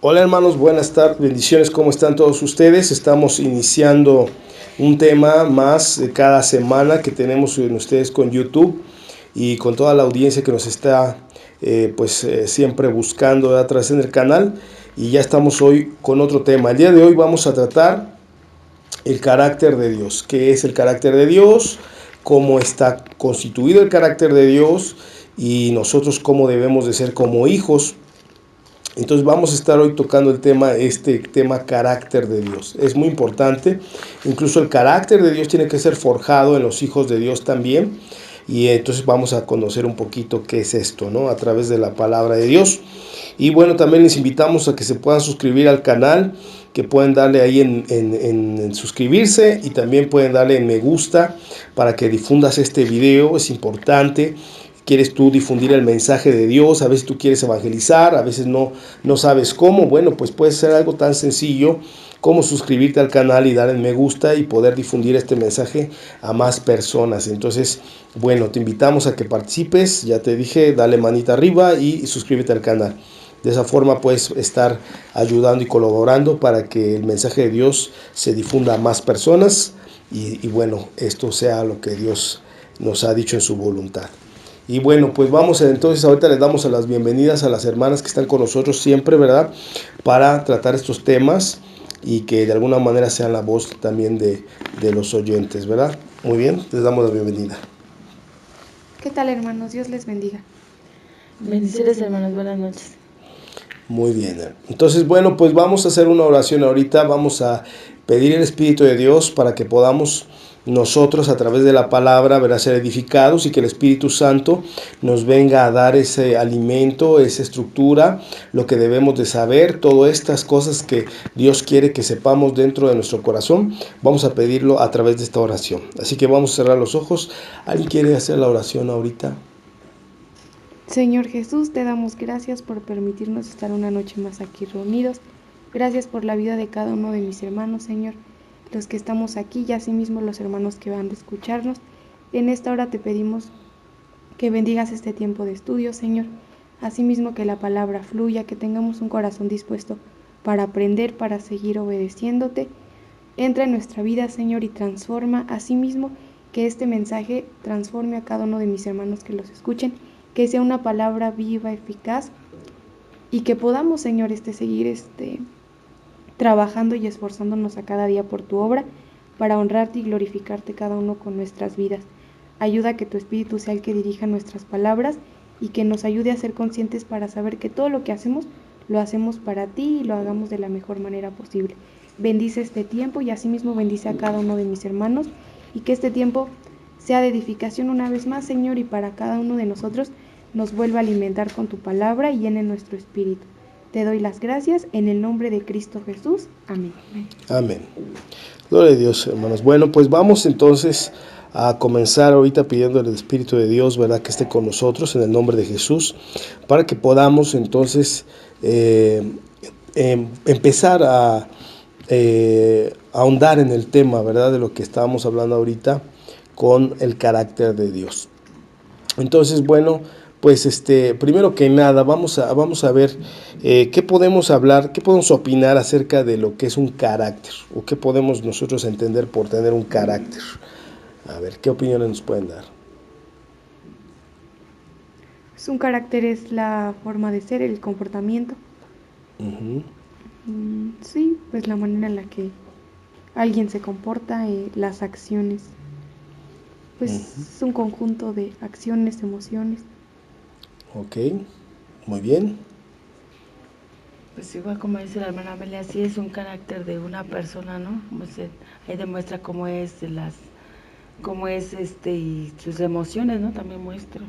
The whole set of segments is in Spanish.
Hola hermanos, buenas tardes, bendiciones, ¿cómo están todos ustedes? Estamos iniciando un tema más de cada semana que tenemos en ustedes con YouTube y con toda la audiencia que nos está siempre buscando a través del canal, y ya estamos hoy con otro tema. El día de hoy vamos a tratar el carácter de Dios. ¿Qué es el carácter de Dios? ¿Cómo está constituido el carácter de Dios? Y nosotros cómo debemos de ser como hijos. Entonces vamos a estar hoy tocando este tema carácter de Dios. Es muy importante, incluso el carácter de Dios tiene que ser forjado en los hijos de Dios también. Y entonces vamos a conocer un poquito qué es esto, ¿no? A través de la palabra de Dios. Y bueno, también les invitamos a que se puedan suscribir al canal, que pueden darle ahí en suscribirse, y también pueden darle en me gusta para que difundas este video. Es importante. Quieres tú difundir el mensaje de Dios, a veces tú quieres evangelizar, a veces no sabes cómo. Bueno, pues puede ser algo tan sencillo como suscribirte al canal y dar el me gusta y poder difundir este mensaje a más personas. Entonces, bueno, te invitamos a que participes. Ya te dije, dale manita arriba y suscríbete al canal. De esa forma puedes estar ayudando y colaborando para que el mensaje de Dios se difunda a más personas y bueno, esto sea lo que Dios nos ha dicho en su voluntad. Y bueno, pues vamos entonces, ahorita les damos a las bienvenidas a las hermanas que están con nosotros siempre, ¿verdad? Para tratar estos temas y que de alguna manera sean la voz también de los oyentes, ¿verdad? Muy bien, les damos la bienvenida. ¿Qué tal, hermanos? Dios les bendiga. Bendiciones, hermanos, buenas noches. Muy bien. Entonces, bueno, pues vamos a hacer una oración ahorita. Vamos a pedir el Espíritu de Dios para que podamos nosotros a través de la palabra ver a ser edificados, y que el Espíritu Santo nos venga a dar ese alimento, esa estructura, lo que debemos de saber, todas estas cosas que Dios quiere que sepamos dentro de nuestro corazón. Vamos a pedirlo a través de esta oración. Así que vamos a cerrar los ojos. ¿Alguien quiere hacer la oración ahorita? Señor Jesús, te damos gracias por permitirnos estar una noche más aquí reunidos. Gracias por la vida de cada uno de mis hermanos, Señor, los que estamos aquí y asimismo los hermanos que van a escucharnos. En esta hora te pedimos que bendigas este tiempo de estudio, Señor. Asimismo que la palabra fluya, que tengamos un corazón dispuesto para aprender, para seguir obedeciéndote. Entra en nuestra vida, Señor, y transforma. Asimismo que este mensaje transforme a cada uno de mis hermanos que los escuchen, que sea una palabra viva, eficaz, y que podamos, Señor, seguir trabajando y esforzándonos a cada día por tu obra, para honrarte y glorificarte cada uno con nuestras vidas. Ayuda a que tu Espíritu sea el que dirija nuestras palabras y que nos ayude a ser conscientes para saber que todo lo que hacemos, lo hacemos para ti y lo hagamos de la mejor manera posible. Bendice este tiempo y asimismo bendice a cada uno de mis hermanos, y que este tiempo sea de edificación una vez más, Señor, y para cada uno de nosotros nos vuelva a alimentar con tu palabra y llene nuestro espíritu. Te doy las gracias en el nombre de Cristo Jesús. Amén. Amén. Gloria a Dios, hermanos. Bueno, pues vamos entonces a comenzar ahorita pidiendo al Espíritu de Dios, ¿verdad?, que esté con nosotros en el nombre de Jesús, para que podamos entonces empezar a ahondar en el tema, ¿verdad?, de lo que estábamos hablando ahorita con el carácter de Dios. Entonces, bueno, pues primero que nada vamos a ver qué podemos hablar, qué podemos opinar acerca de lo que es un carácter, o qué podemos nosotros entender por tener un carácter. A ver, ¿qué opiniones nos pueden dar? Pues un carácter es la forma de ser, el comportamiento. Sí, pues la manera en la que alguien se comporta, las acciones. Pues es un conjunto de acciones, emociones. Ok, muy bien. Pues igual como dice la hermana Amelia, sí es un carácter de una persona, ¿no? Pues ahí demuestra cómo es y sus emociones, ¿no? También muestra.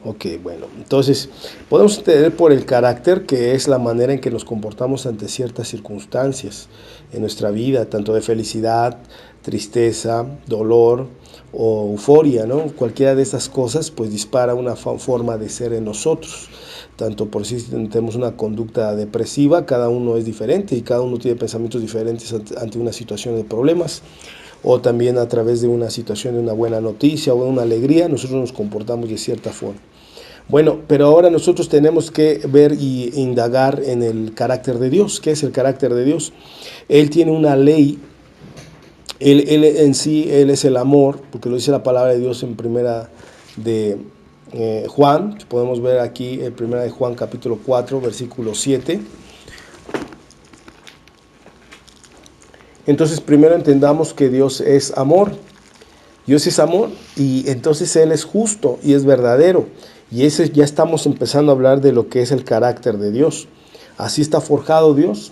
Ok, bueno, entonces podemos entender por el carácter que es la manera en que nos comportamos ante ciertas circunstancias en nuestra vida, tanto de felicidad, tristeza, dolor o euforia, ¿no? Cualquiera de esas cosas pues dispara una forma de ser en nosotros. Tanto por si tenemos una conducta depresiva, cada uno es diferente y cada uno tiene pensamientos diferentes ante una situación de problemas, o también a través de una situación de una buena noticia o de una alegría, nosotros nos comportamos de cierta forma. Bueno, pero ahora nosotros tenemos que ver y indagar en el carácter de Dios. ¿Qué es el carácter de Dios? Él tiene una ley. Él en sí, Él es el amor, porque lo dice la palabra de Dios en primera de Juan. Podemos ver aquí en primera de Juan capítulo 4, versículo 7. Entonces primero entendamos que Dios es amor. Dios es amor y entonces Él es justo y es verdadero. Y ese ya estamos empezando a hablar de lo que es el carácter de Dios. Así está forjado Dios,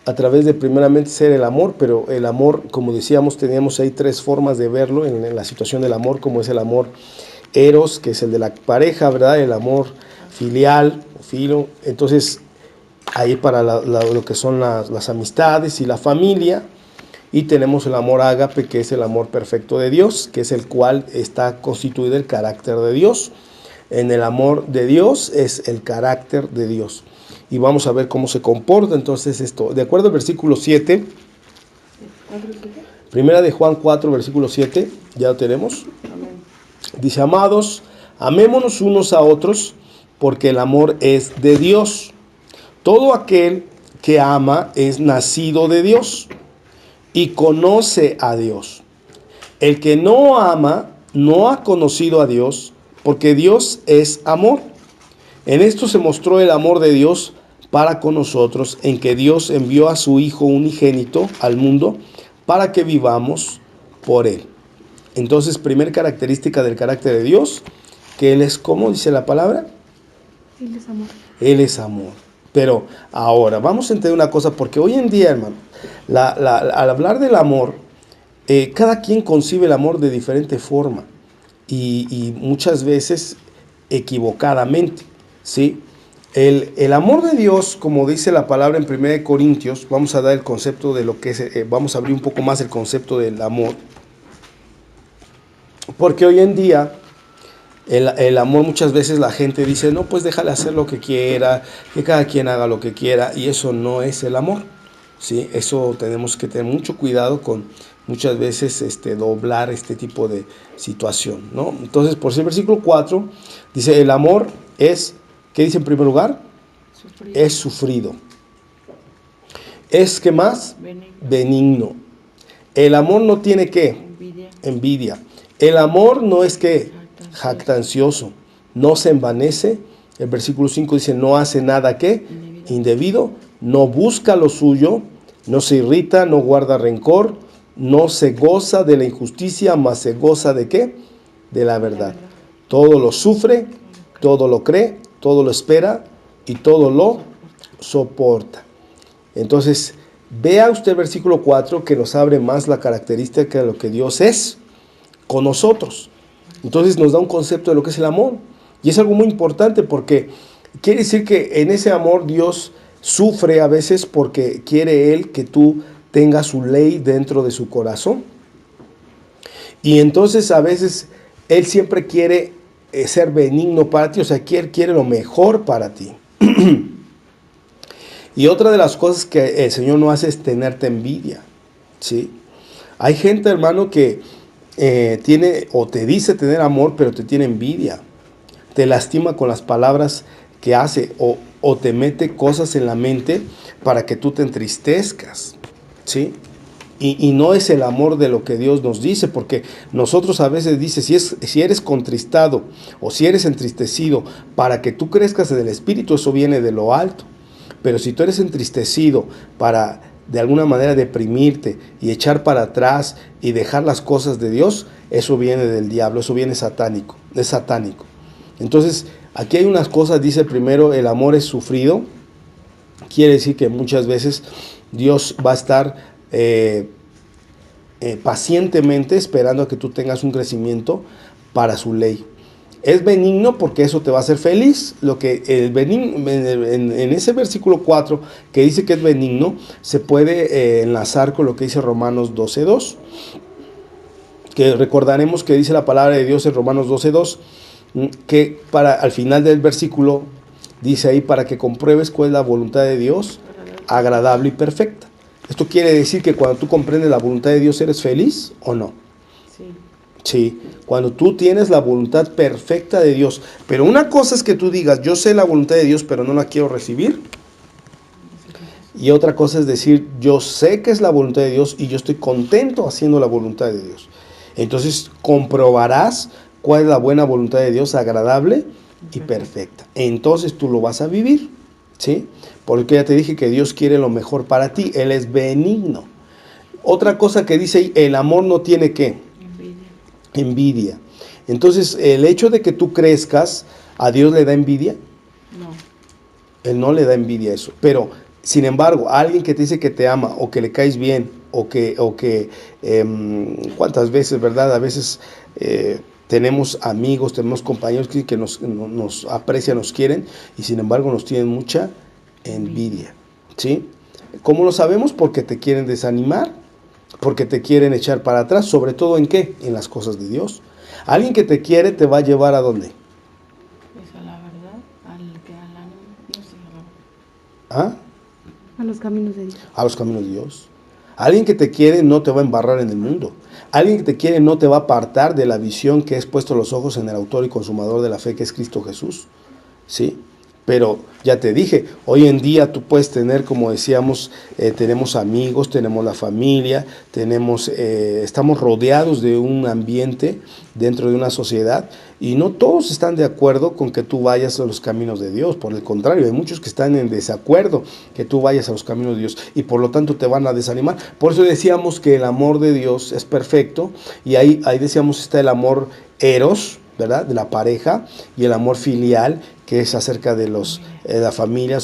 a través de primeramente ser el amor, pero el amor, como decíamos, teníamos ahí tres formas de verlo en la situación del amor, como es el amor eros, que es el de la pareja, ¿verdad? El amor filial, filo. Entonces, ahí para lo que son las amistades y la familia. Y tenemos el amor ágape, que es el amor perfecto de Dios, que es el cual está constituido el carácter de Dios. En el amor de Dios es el carácter de Dios. Y vamos a ver cómo se comporta entonces esto. De acuerdo al versículo 7, primera de Juan 4, versículo 7, ya lo tenemos. Dice, amados, amémonos unos a otros, porque el amor es de Dios. Todo aquel que ama es nacido de Dios y conoce a Dios. El que no ama no ha conocido a Dios, porque Dios es amor. En esto se mostró el amor de Dios para con nosotros, en que Dios envió a su Hijo unigénito al mundo para que vivamos por Él. Entonces, primera característica del carácter de Dios, que Él es, ¿cómo dice la palabra? Él es amor. Él es amor. Pero ahora, vamos a entender una cosa, porque hoy en día, hermano, al hablar del amor, cada quien concibe el amor de diferente forma y muchas veces equivocadamente, ¿sí? El amor de Dios, como dice la palabra en 1 Corintios, vamos a dar el concepto de lo que es, vamos a abrir un poco más el concepto del amor, porque hoy en día el amor muchas veces la gente dice, no, pues déjale hacer lo que quiera, que cada quien haga lo que quiera, y eso no es el amor, ¿sí? Eso tenemos que tener mucho cuidado con muchas veces doblar este tipo de situación, ¿no? Entonces, por eso el versículo 4 dice, el amor es, ¿qué dice en primer lugar? Sufrido. Es sufrido. Es, ¿qué más? Benigno. El amor no tiene ¿qué? Envidia. El amor no es ¿qué? Jactancioso. No se envanece. El versículo 5 dice, no hace nada ¿qué? Indebido. No busca lo suyo. No se irrita, no guarda rencor. No se goza de la injusticia, mas se goza ¿de qué? De la verdad. Todo lo sufre, todo lo cree, todo lo espera y todo lo soporta. Entonces, vea usted el versículo 4 que nos abre más la característica de lo que Dios es con nosotros. Entonces nos da un concepto de lo que es el amor. Y es algo muy importante porque quiere decir que en ese amor Dios sufre a veces porque quiere Él que tú tengas su ley dentro de su corazón. Y entonces a veces Él siempre quiere ser benigno para ti, o sea, quiere lo mejor para ti. Y otra de las cosas que el Señor no hace es tenerte envidia, ¿sí? Hay gente, hermano, que tiene o te dice tener amor, pero te tiene envidia. Te lastima con las palabras que hace o te mete cosas en la mente para que tú te entristezcas, ¿sí? Y no es el amor de lo que Dios nos dice, porque nosotros a veces dice, si eres contristado o si eres entristecido para que tú crezcas en el Espíritu, eso viene de lo alto. Pero si tú eres entristecido para de alguna manera deprimirte y echar para atrás y dejar las cosas de Dios, eso viene del diablo, eso viene satánico, es satánico. Entonces, aquí hay unas cosas, dice primero, el amor es sufrido. Quiere decir que muchas veces Dios va a estar pacientemente esperando a que tú tengas un crecimiento para su ley. Es benigno porque eso te va a hacer feliz. Lo que el benigno, en ese versículo 4 que dice que es benigno, se puede enlazar con lo que dice Romanos 12:2. Que recordaremos que dice la palabra de Dios en Romanos 12:2, que al final del versículo dice ahí, para que compruebes cuál es la voluntad de Dios, agradable y perfecta. Esto quiere decir que cuando tú comprendes la voluntad de Dios, ¿eres feliz o no? Sí. Sí, cuando tú tienes la voluntad perfecta de Dios. Pero una cosa es que tú digas, yo sé la voluntad de Dios, pero no la quiero recibir. Y otra cosa es decir, yo sé que es la voluntad de Dios y yo estoy contento haciendo la voluntad de Dios. Entonces comprobarás cuál es la buena voluntad de Dios, agradable y perfecta. Entonces tú lo vas a vivir, ¿sí? Porque ya te dije que Dios quiere lo mejor para ti. Él es benigno. Otra cosa que dice ahí, el amor no tiene ¿qué? Envidia. Entonces, el hecho de que tú crezcas, ¿a Dios le da envidia? No. Él no le da envidia eso. Pero, sin embargo, alguien que te dice que te ama o que le caes bien ¿cuántas veces, verdad? A veces tenemos amigos, tenemos compañeros que nos aprecian, nos quieren y sin embargo nos tienen mucha envidia, ¿sí? ¿Cómo lo sabemos? Porque te quieren desanimar, porque te quieren echar para atrás, sobre todo ¿en qué? En las cosas de Dios. Alguien que te quiere te va a llevar ¿a dónde? Pues a la verdad, no sé, ¿Ah? A los caminos de Dios. A los caminos de Dios. Alguien que te quiere no te va a embarrar en el mundo. Alguien que te quiere no te va a apartar de la visión que es puesto los ojos en el autor y consumador de la fe, que es Cristo Jesús. ¿Sí? Pero ya te dije, hoy en día tú puedes tener, como decíamos, tenemos amigos, tenemos la familia, estamos rodeados de un ambiente dentro de una sociedad y no todos están de acuerdo con que tú vayas a los caminos de Dios. Por el contrario, hay muchos que están en desacuerdo que tú vayas a los caminos de Dios y por lo tanto te van a desanimar. Por eso decíamos que el amor de Dios es perfecto y ahí decíamos está el amor eros, ¿verdad? De la pareja y el amor filial, que es acerca de la familia,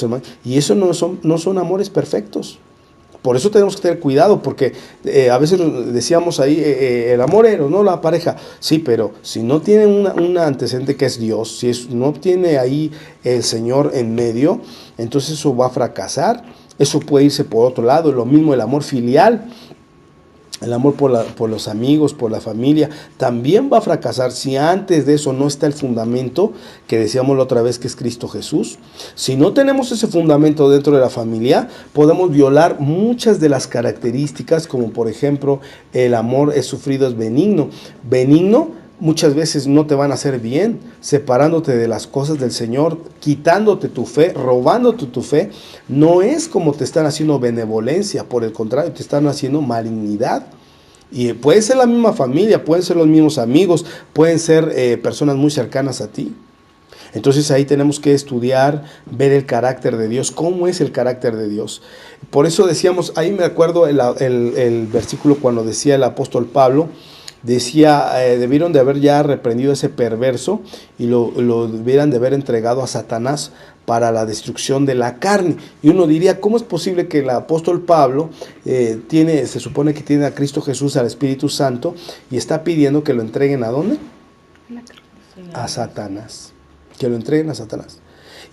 y eso no son amores perfectos. Por eso tenemos que tener cuidado, porque a veces decíamos ahí, el amor eros, no la pareja. Sí, pero si no tiene una antecedente que es Dios, si no tiene ahí el Señor en medio, entonces eso va a fracasar. Eso puede irse por otro lado. Lo mismo el amor filial. El amor por los amigos, por la familia, también va a fracasar si antes de eso no está el fundamento que decíamos la otra vez, que es Cristo Jesús. Si no tenemos ese fundamento dentro de la familia, podemos violar muchas de las características, como por ejemplo, el amor es sufrido, es benigno. Benigno muchas veces no te van a hacer bien, separándote de las cosas del Señor, quitándote tu fe, robándote tu fe. No es como te están haciendo benevolencia, por el contrario, te están haciendo malignidad. Y puede ser la misma familia, pueden ser los mismos amigos, pueden ser personas muy cercanas a ti. Entonces ahí tenemos que estudiar, ver el carácter de Dios, cómo es el carácter de Dios. Por eso decíamos, ahí me acuerdo el versículo cuando decía el apóstol Pablo, decía, debieron de haber ya reprendido ese perverso y lo debieran de haber entregado a Satanás para la destrucción de la carne. Y uno diría, ¿cómo es posible que el apóstol Pablo se supone que tiene a Cristo Jesús, al Espíritu Santo, y está pidiendo que lo entreguen ¿a dónde? A Satanás. Que lo entreguen a Satanás.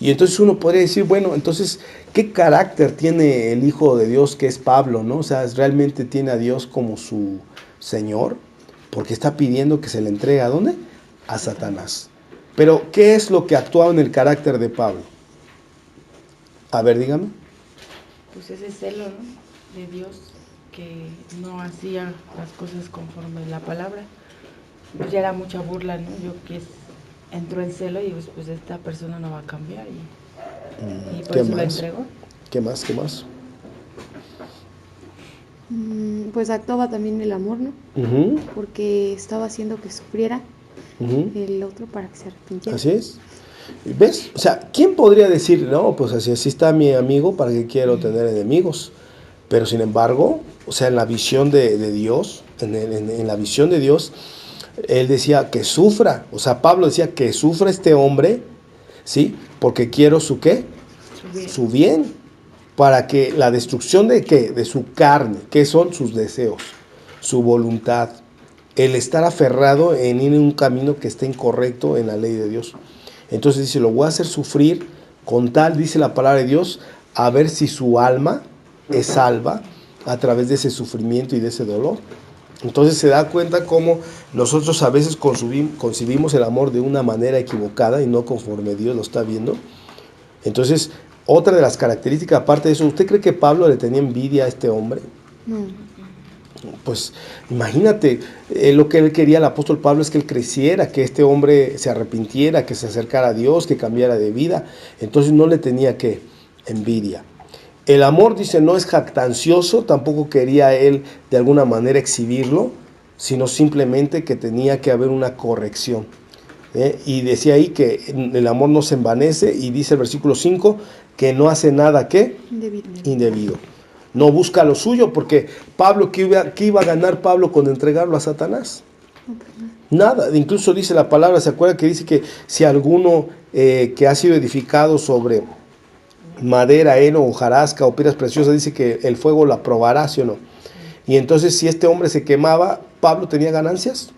Y entonces uno podría decir, bueno, entonces, ¿qué carácter tiene el Hijo de Dios que es Pablo, no? O sea, ¿realmente tiene a Dios como su Señor? Porque está pidiendo que se le entregue ¿a dónde? A Satanás. Pero, ¿qué es lo que actuaba en el carácter de Pablo? A ver, dígame. Pues ese celo, ¿no? De Dios, que no hacía las cosas conforme la palabra. Pues ya era mucha burla, ¿no? Entró en celo y pues esta persona no va a cambiar y por eso lo entregó. ¿Qué más? ¿Qué más? Pues actuaba también el amor, ¿no? Porque estaba haciendo que sufriera el otro para que se arrepintiera. Así es. ¿Ves? O sea, ¿quién podría decir, no, pues así está mi amigo, ¿para qué quiero tener enemigos? Pero sin embargo, o sea, en la visión de Dios, en la visión de Dios, él decía que sufra. O sea, Pablo decía que sufra este hombre, ¿sí? Porque quiero su ¿qué? Su bien. Para que la destrucción de ¿qué? De su carne, que son sus deseos, su voluntad, el estar aferrado en ir en un camino que esté incorrecto en la ley de Dios. Entonces dice, lo voy a hacer sufrir con tal, dice la palabra de Dios, a ver si su alma es salva a través de ese sufrimiento y de ese dolor. Entonces se da cuenta cómo nosotros a veces concibimos el amor de una manera equivocada y no conforme Dios lo está viendo. Entonces, otra de las características, aparte de eso, ¿usted cree que Pablo le tenía envidia a este hombre? No. Pues imagínate, lo que él quería, el apóstol Pablo, es que él creciera, que este hombre se arrepintiera, que se acercara a Dios, que cambiara de vida. Entonces no le tenía que envidia. El amor, dice, no es jactancioso, tampoco quería él de alguna manera exhibirlo, sino simplemente que tenía que haber una corrección. Y decía ahí que el amor no se envanece, y dice el versículo 5 que no hace nada ¿qué? Indebido. No busca lo suyo, porque Pablo, ¿qué iba a ganar Pablo con entregarlo a Satanás? Nada. Incluso dice la palabra, ¿se acuerda que dice que si alguno que ha sido edificado sobre madera, heno, hojarasca o piedras preciosas, dice que el fuego la probará, ¿sí o no? Y entonces, si este hombre se quemaba, ¿Pablo tenía ganancias?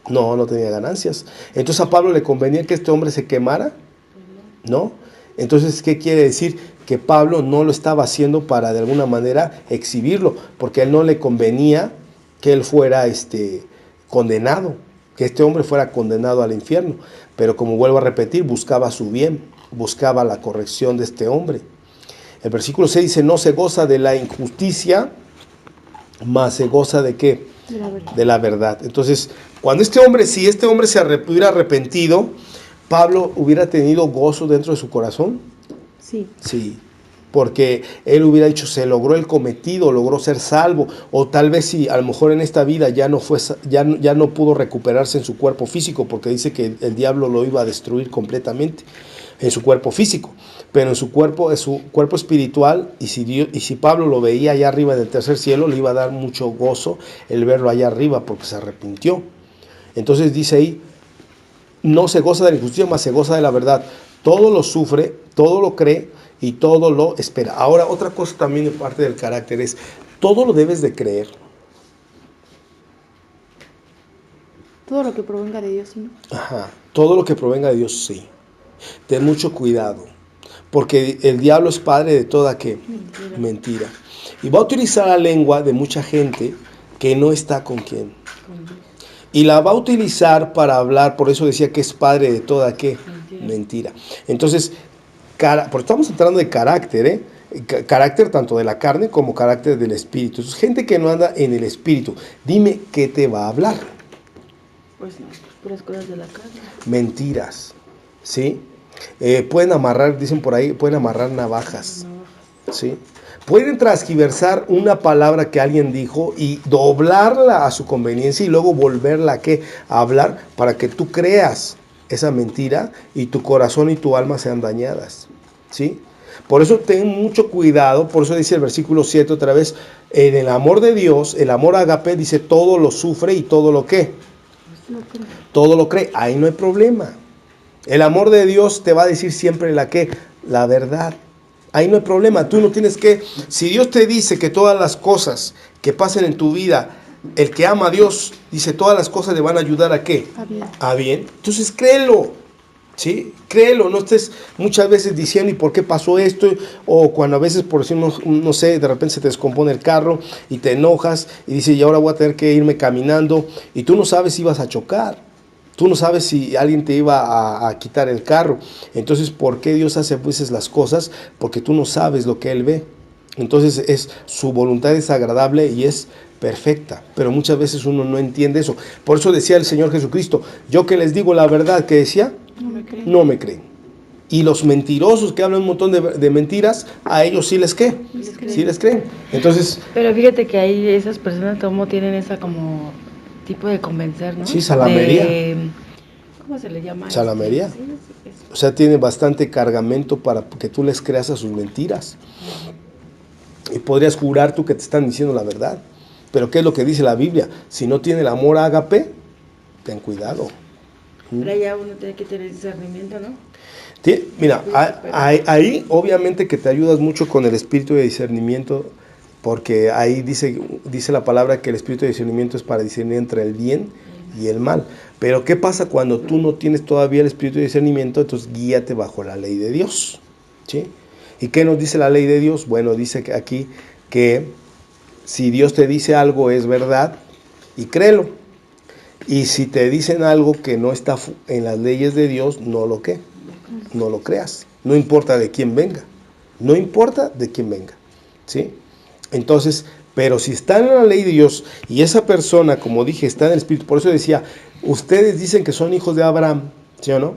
No, no tenía ganancias. Entonces, ¿a Pablo le convenía que este hombre se quemara? ¿No? Entonces, ¿qué quiere decir? Que Pablo no lo estaba haciendo para de alguna manera exhibirlo, porque a él no le convenía que él fuera condenado, que este hombre fuera condenado al infierno. Pero como vuelvo a repetir, buscaba su bien, buscaba la corrección de este hombre. El versículo 6 dice, no se goza de la injusticia, mas se goza ¿de qué? De la verdad. Entonces, cuando si este hombre se hubiera arrepentido, ¿Pablo hubiera tenido gozo dentro de su corazón? Sí. Sí, porque él hubiera dicho, se logró el cometido, logró ser salvo, o tal vez si a lo mejor en esta vida ya no pudo recuperarse en su cuerpo físico, porque dice que el diablo lo iba a destruir completamente en su cuerpo físico, pero en su cuerpo espiritual, y si Pablo lo veía allá arriba en el tercer cielo, le iba a dar mucho gozo el verlo allá arriba, porque se arrepintió. Entonces dice ahí, no se goza de la injusticia, mas se goza de la verdad. Todo lo sufre, todo lo cree y todo lo espera. Ahora, otra cosa también de parte del carácter es, todo lo debes de creer. Todo lo que provenga de Dios, ¿sí, no? Ajá, todo lo que provenga de Dios, sí. Ten mucho cuidado, porque el diablo es padre de toda ¿qué? Mentira. Y va a utilizar la lengua de mucha gente que no está con quién. Y la va a utilizar para hablar, por eso decía que es padre de toda ¿qué? Mentira. Entonces, porque estamos entrando de carácter, carácter tanto de la carne como carácter del espíritu. Entonces, gente que no anda en el espíritu, dime qué te va a hablar. Pues no, puras cosas de la carne. Mentiras, ¿sí? Pueden amarrar, dicen por ahí, pueden amarrar navajas, ¿sí? Pueden transgiversar una palabra que alguien dijo y doblarla a su conveniencia y luego volverla a hablar para que tú creas esa mentira y tu corazón y tu alma sean dañadas, ¿sí? Por eso ten mucho cuidado, por eso dice el versículo 7 otra vez, en el amor de Dios, el amor ágape, dice todo lo sufre y todo lo ¿qué? Todo lo cree, ahí no hay problema. El amor de Dios te va a decir siempre la verdad. Ahí no hay problema, tú no tienes que, si Dios te dice que todas las cosas que pasen en tu vida, el que ama a Dios, dice todas las cosas le van a ayudar ¿a qué? A bien. A bien. Entonces créelo, ¿sí? Créelo, no estés muchas veces diciendo ¿y por qué pasó esto? O cuando a veces, por decir, no sé, de repente se te descompone el carro y te enojas y dices, y ahora voy a tener que irme caminando, y tú no sabes si vas a chocar. Tú no sabes si alguien te iba a quitar el carro. Entonces, ¿por qué Dios hace a veces las cosas? Porque tú no sabes lo que Él ve. Entonces, su voluntad es agradable y es perfecta. Pero muchas veces uno no entiende eso. Por eso decía el Señor Jesucristo, yo que les digo la verdad, ¿qué decía? No me creen. Y los mentirosos que hablan un montón de mentiras, a ellos sí les ¿qué? Sí les creen. Entonces, pero fíjate que ahí esas personas como tienen esa como tipo de convencer, ¿no? Sí, salamería. ¿Cómo se le llama? Salamería. Sí, o sea, tiene bastante cargamento para que tú les creas a sus mentiras. Y podrías jurar tú que te están diciendo la verdad. Pero ¿qué es lo que dice la Biblia? Si no tiene el amor ágape, ten cuidado. Pero ya uno tiene que tener discernimiento, ¿no? Mira, ahí obviamente que te ayudas mucho con el espíritu de discernimiento, porque ahí dice la palabra que el espíritu de discernimiento es para discernir entre el bien y el mal. Pero ¿qué pasa cuando tú no tienes todavía el espíritu de discernimiento? Entonces guíate bajo la ley de Dios, ¿sí? ¿Y qué nos dice la ley de Dios? Bueno, dice aquí que si Dios te dice algo es verdad y créelo. Y si te dicen algo que no está en las leyes de Dios, no lo creas. No importa de quién venga. No importa de quién venga, ¿sí? Entonces, Pero si están en la ley de Dios y esa persona, como dije, está en el Espíritu, por eso decía, ustedes dicen que son hijos de Abraham, ¿sí o no?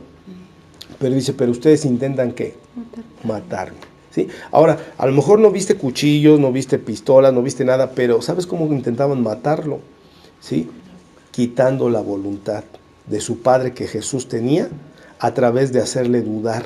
Pero dice, pero ustedes intentan ¿qué? Matarme. ¿Sí? Ahora, a lo mejor no viste cuchillos, no viste pistolas, no viste nada, pero ¿sabes cómo intentaban matarlo? ¿Sí? Quitando la voluntad de su padre que Jesús tenía a través de hacerle dudar,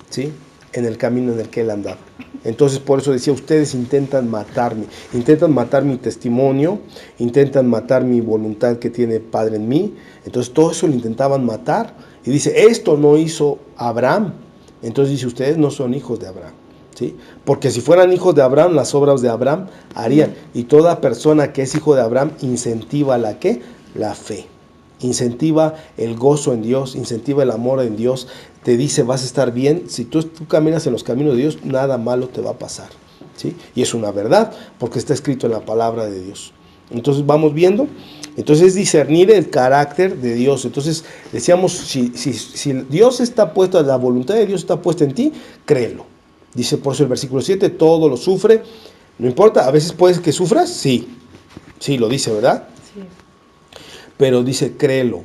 ¿sí? En el camino en el que él andaba. Entonces por eso decía, ustedes intentan matarme, intentan matar mi testimonio, intentan matar mi voluntad que tiene el Padre en mí. Entonces todo eso lo intentaban matar. Y dice, esto no hizo Abraham. Entonces dice, ustedes no son hijos de Abraham, ¿sí? Porque si fueran hijos de Abraham, las obras de Abraham harían. Y toda persona que es hijo de Abraham incentiva la ¿qué? La fe. Incentiva el gozo en Dios, incentiva el amor en Dios, te dice vas a estar bien, si tú caminas en los caminos de Dios, nada malo te va a pasar, ¿sí? Y es una verdad, porque está escrito en la palabra de Dios. Entonces vamos viendo, entonces discernir el carácter de Dios. Entonces decíamos, si Dios está puesto, la voluntad de Dios está puesta en ti, créelo. Dice por eso el versículo 7, todo lo sufre, no importa, a veces puedes que sufras, sí, lo dice, ¿verdad? Sí. Pero dice, créelo,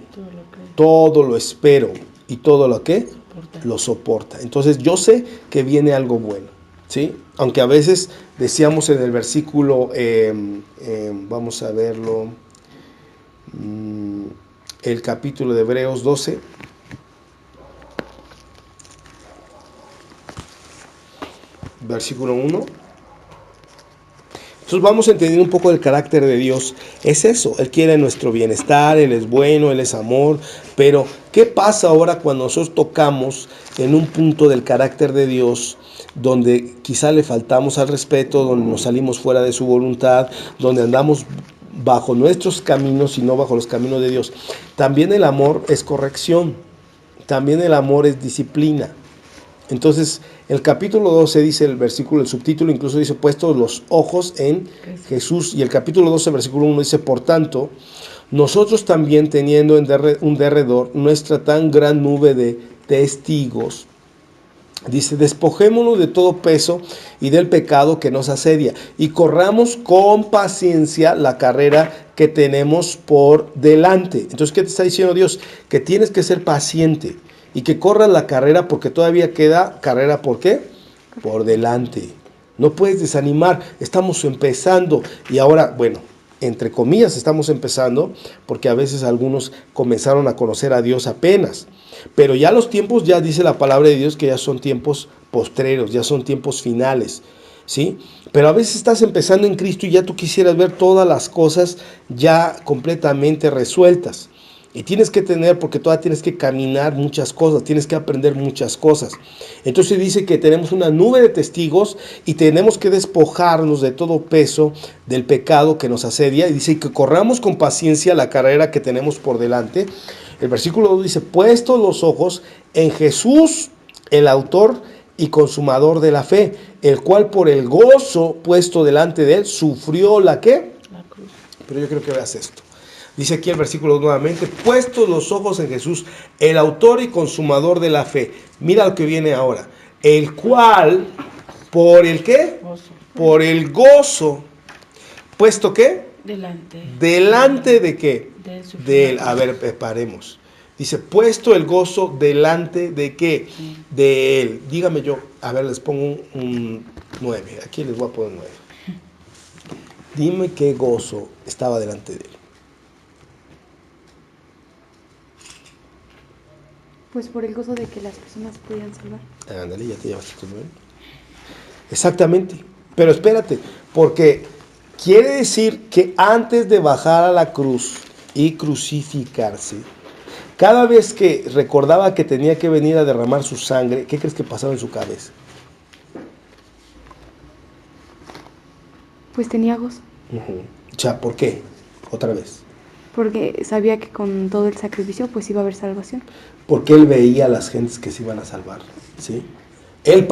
todo lo espero y todo lo que lo soporta. Entonces yo sé que viene algo bueno, ¿sí? Aunque a veces decíamos en el versículo, vamos a verlo, el capítulo de Hebreos 12, versículo 1. Entonces vamos a entender un poco del carácter de Dios. Es eso, Él quiere nuestro bienestar, Él es bueno, Él es amor. Pero, ¿qué pasa ahora cuando nosotros tocamos en un punto del carácter de Dios donde quizá le faltamos al respeto, donde nos salimos fuera de su voluntad, donde andamos bajo nuestros caminos y no bajo los caminos de Dios? También el amor es corrección, también el amor es disciplina. Entonces, el capítulo 12 dice el versículo, el subtítulo incluso dice, puestos los ojos en Jesús. Y el capítulo 12, versículo 1 dice, por tanto, nosotros también teniendo un derredor nuestra tan gran nube de testigos, dice, despojémonos de todo peso y del pecado que nos asedia y corramos con paciencia la carrera que tenemos por delante. Entonces, ¿qué te está diciendo Dios? Que tienes que ser paciente y que corras la carrera porque todavía queda carrera, ¿por qué? Por delante. No puedes desanimar, estamos empezando y ahora, bueno, entre comillas estamos empezando porque a veces algunos comenzaron a conocer a Dios apenas. Pero ya los tiempos, ya dice la palabra de Dios que ya son tiempos postreros, ya son tiempos finales, ¿sí? Pero a veces estás empezando en Cristo y ya tú quisieras ver todas las cosas ya completamente resueltas. Y tienes que tener, porque todavía tienes que caminar muchas cosas, tienes que aprender muchas cosas. Entonces dice que tenemos una nube de testigos y tenemos que despojarnos de todo peso del pecado que nos asedia. Y dice que corramos con paciencia la carrera que tenemos por delante. El versículo 2 dice, puestos los ojos en Jesús, el autor y consumador de la fe, el cual por el gozo puesto delante de él, sufrió ¿la qué? La cruz. Pero yo creo que veas esto. Dice aquí el versículo 2 nuevamente, puestos los ojos en Jesús, el autor y consumador de la fe. Mira lo que viene ahora. El cual, ¿por el qué? Gozo. Por el gozo. ¿Puesto qué? Delante. ¿Delante de qué? De él. A ver, paremos. Dice, puesto el gozo delante de qué? Sí. De él. Dígame yo, a ver, les pongo un 9. Aquí les voy a poner 9. Dime qué gozo estaba delante de él. Pues por el gozo de que las personas podían salvar. Ándale, ya te llevaste tu 9. Exactamente. Pero espérate, porque quiere decir que antes de bajar a la cruz y crucificarse, cada vez que recordaba que tenía que venir a derramar su sangre, ¿qué crees que pasaba en su cabeza? Pues tenía gozo. O sea, ¿por qué? Otra vez. Porque sabía que con todo el sacrificio pues iba a haber salvación. Porque él veía a las gentes que se iban a salvar, ¿sí? Él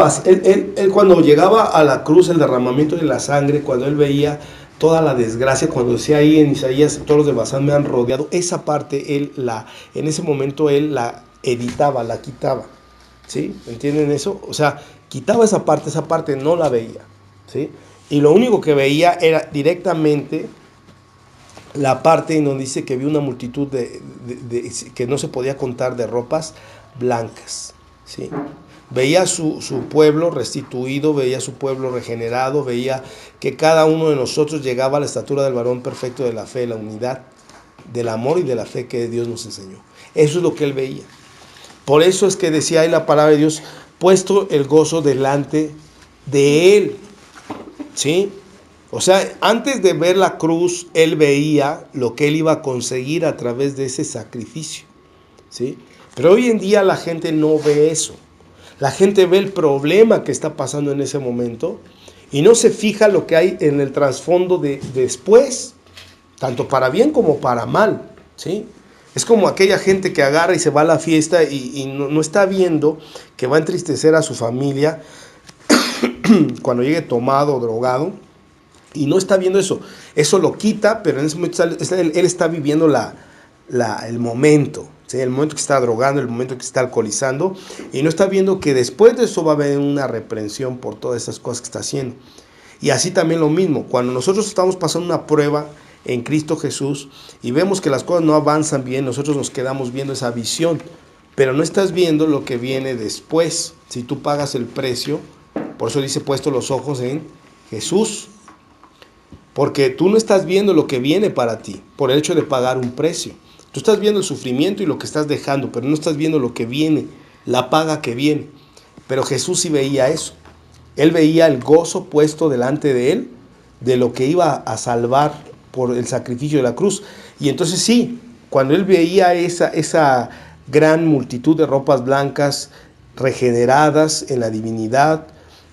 cuando llegaba a la cruz, el derramamiento de la sangre, cuando él veía toda la desgracia, cuando decía ahí en Isaías, todos los de Basán me han rodeado, esa parte en ese momento él la editaba, la quitaba, ¿sí? ¿Entienden eso? O sea, quitaba esa parte no la veía, ¿sí? y lo único que veía era directamente la parte en donde dice que vio una multitud que no se podía contar de ropas blancas, ¿sí? Veía su pueblo restituido, veía su pueblo regenerado, veía que cada uno de nosotros llegaba a la estatura del varón perfecto de la fe, de la unidad, del amor y de la fe que Dios nos enseñó. Eso es lo que él veía. Por eso es que decía ahí la palabra de Dios, puesto el gozo delante de él, ¿sí? O sea, antes de ver la cruz, él veía lo que él iba a conseguir a través de ese sacrificio, ¿sí? Pero hoy en día la gente no ve eso. La gente ve el problema que está pasando en ese momento y no se fija lo que hay en el trasfondo de después, tanto para bien como para mal, ¿sí? Es como aquella gente que agarra y se va a la fiesta y no está viendo que va a entristecer a su familia cuando llegue tomado o drogado, y no está viendo eso. Eso lo quita, pero en ese momento él está viviendo el momento, ¿sí? El momento que está drogando, el momento que está alcoholizando, y no está viendo que después de eso va a haber una reprensión por todas esas cosas que está haciendo. Y así también lo mismo, cuando nosotros estamos pasando una prueba en Cristo Jesús y vemos que las cosas no avanzan bien, nosotros nos quedamos viendo esa visión, pero no estás viendo lo que viene después. Si tú pagas el precio, por eso dice puesto los ojos en Jesús, porque tú no estás viendo lo que viene para ti por el hecho de pagar un precio. Tú estás viendo el sufrimiento y lo que estás dejando, pero no estás viendo lo que viene, la paga que viene. Pero Jesús sí veía eso. Él veía el gozo puesto delante de él, de lo que iba a salvar por el sacrificio de la cruz. Y entonces sí, cuando él veía esa gran multitud de ropas blancas regeneradas en la divinidad,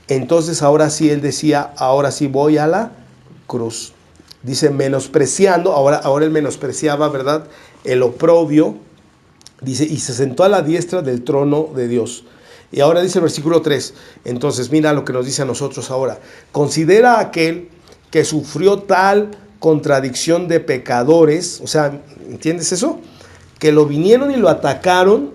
entonces ahora sí él decía, ahora sí voy a la cruz. Dice menospreciando, ahora él menospreciaba, ¿verdad?, el oprobio. Dice, y se sentó a la diestra del trono de Dios. Y ahora dice el versículo 3, entonces mira lo que nos dice a nosotros ahora. Considera a aquel que sufrió tal contradicción de pecadores, o sea, ¿entiendes eso? Que lo vinieron y lo atacaron,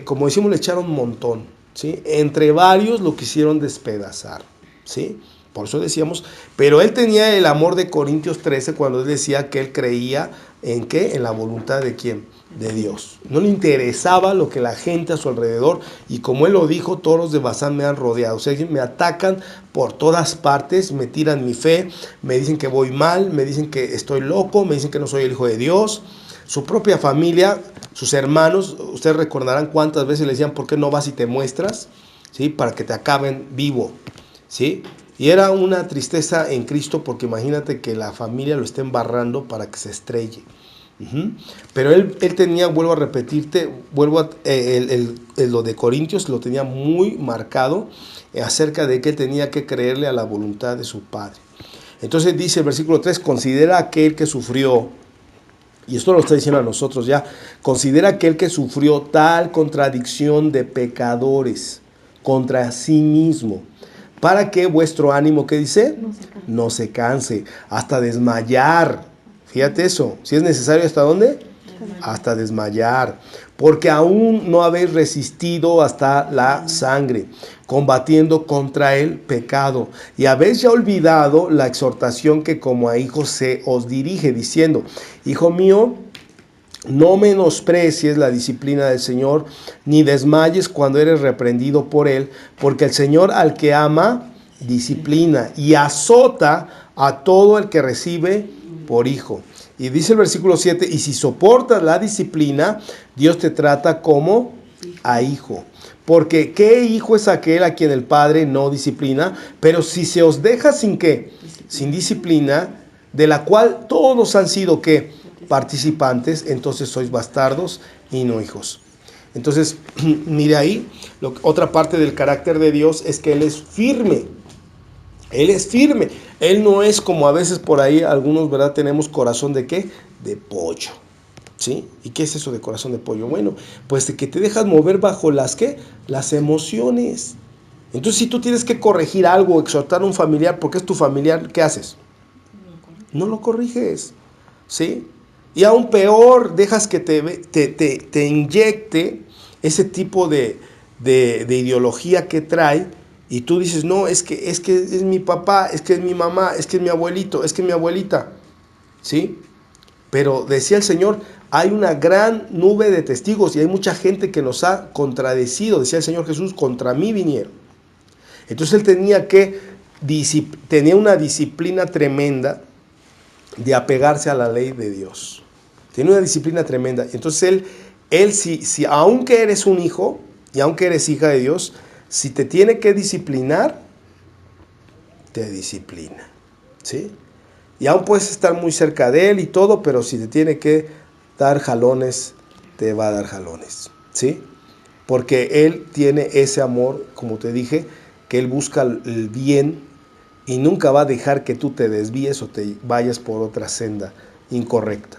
como decimos, le echaron un montón, ¿sí? Entre varios lo quisieron despedazar, ¿sí? Por eso decíamos, pero él tenía el amor de Corintios 13 cuando él decía que él creía en ¿qué? En la voluntad de ¿quién? De Dios. No le interesaba lo que la gente a su alrededor, y como él lo dijo, todos los de Basán me han rodeado, o sea, me atacan por todas partes, me tiran mi fe, me dicen que voy mal, me dicen que estoy loco, me dicen que no soy el hijo de Dios. Su propia familia, sus hermanos, ustedes recordarán cuántas veces le decían, ¿por qué no vas y te muestras? ¿Sí? Para que te acaben vivo, ¿sí? Y era una tristeza en Cristo, porque imagínate que la familia lo esté embarrando para que se estrelle. Pero él tenía, vuelvo a repetirte, lo de Corintios lo tenía muy marcado acerca de que él tenía que creerle a la voluntad de su Padre. Entonces dice el versículo 3, considera aquel que sufrió, y esto lo está diciendo a nosotros ya, considera aquel que sufrió tal contradicción de pecadores contra sí mismo, para que vuestro ánimo, ¿qué dice? No se canse, hasta desmayar. Fíjate eso, si es necesario, ¿hasta dónde? Hasta desmayar, porque aún no habéis resistido hasta la sangre, combatiendo contra el pecado, y habéis ya olvidado la exhortación que como a hijos se os dirige, diciendo, hijo mío, no menosprecies la disciplina del Señor, ni desmayes cuando eres reprendido por Él, porque el Señor al que ama, disciplina y azota a todo el que recibe por hijo. Y dice el versículo 7, y si soportas la disciplina, Dios te trata como a hijo. Porque ¿qué hijo es aquel a quien el Padre no disciplina? Pero si se os deja sin ¿qué? Sin disciplina, de la cual todos han sido ¿qué? Participantes, entonces sois bastardos y no hijos. Entonces, mire ahí, otra parte del carácter de Dios es que Él es firme. Él es firme. Él no es como a veces por ahí algunos, ¿verdad? Tenemos corazón de ¿qué? De pollo. ¿Sí? ¿Y qué es eso de corazón de pollo? Bueno, pues de que te dejas mover bajo las ¿qué? Las emociones. Entonces, si tú tienes que corregir algo, exhortar a un familiar, porque es tu familiar, ¿qué haces? No lo corriges. ¿Sí? Y aún peor, dejas que te inyecte ese tipo de ideología que trae, Y tú dices, no, es que es mi papá, es que es mi mamá, es que es mi abuelito, es que es mi abuelita. ¿Sí? Pero decía el Señor, hay una gran nube de testigos y hay mucha gente que nos ha contradecido. Decía el Señor Jesús, contra mí vinieron. Entonces él tenía una disciplina tremenda de apegarse a la ley de Dios. Tenía una disciplina tremenda. Entonces él si aunque eres un hijo y aunque eres hija de Dios, si te tiene que disciplinar, te disciplina. ¿Sí? Y aún puedes estar muy cerca de él y todo, pero si te tiene que dar jalones, te va a dar jalones. ¿Sí? Porque él tiene ese amor, como te dije, que él busca el bien y nunca va a dejar que tú te desvíes o te vayas por otra senda incorrecta.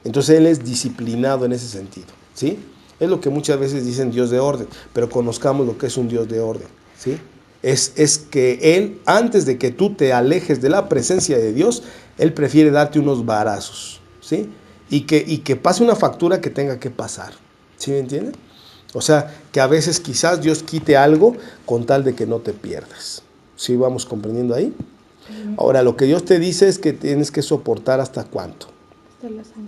Entonces él es disciplinado en ese sentido, ¿sí? Es lo que muchas veces dicen Dios de orden, pero conozcamos lo que es un Dios de orden, ¿sí? Es que él, antes de que tú te alejes de la presencia de Dios, él prefiere darte unos varazos, ¿sí? Y que pase una factura que tenga que pasar, ¿sí me entienden? O sea, que a veces quizás Dios quite algo con tal de que no te pierdas. ¿Sí vamos comprendiendo ahí? Ahora, lo que Dios te dice es que tienes que soportar ¿hasta cuánto?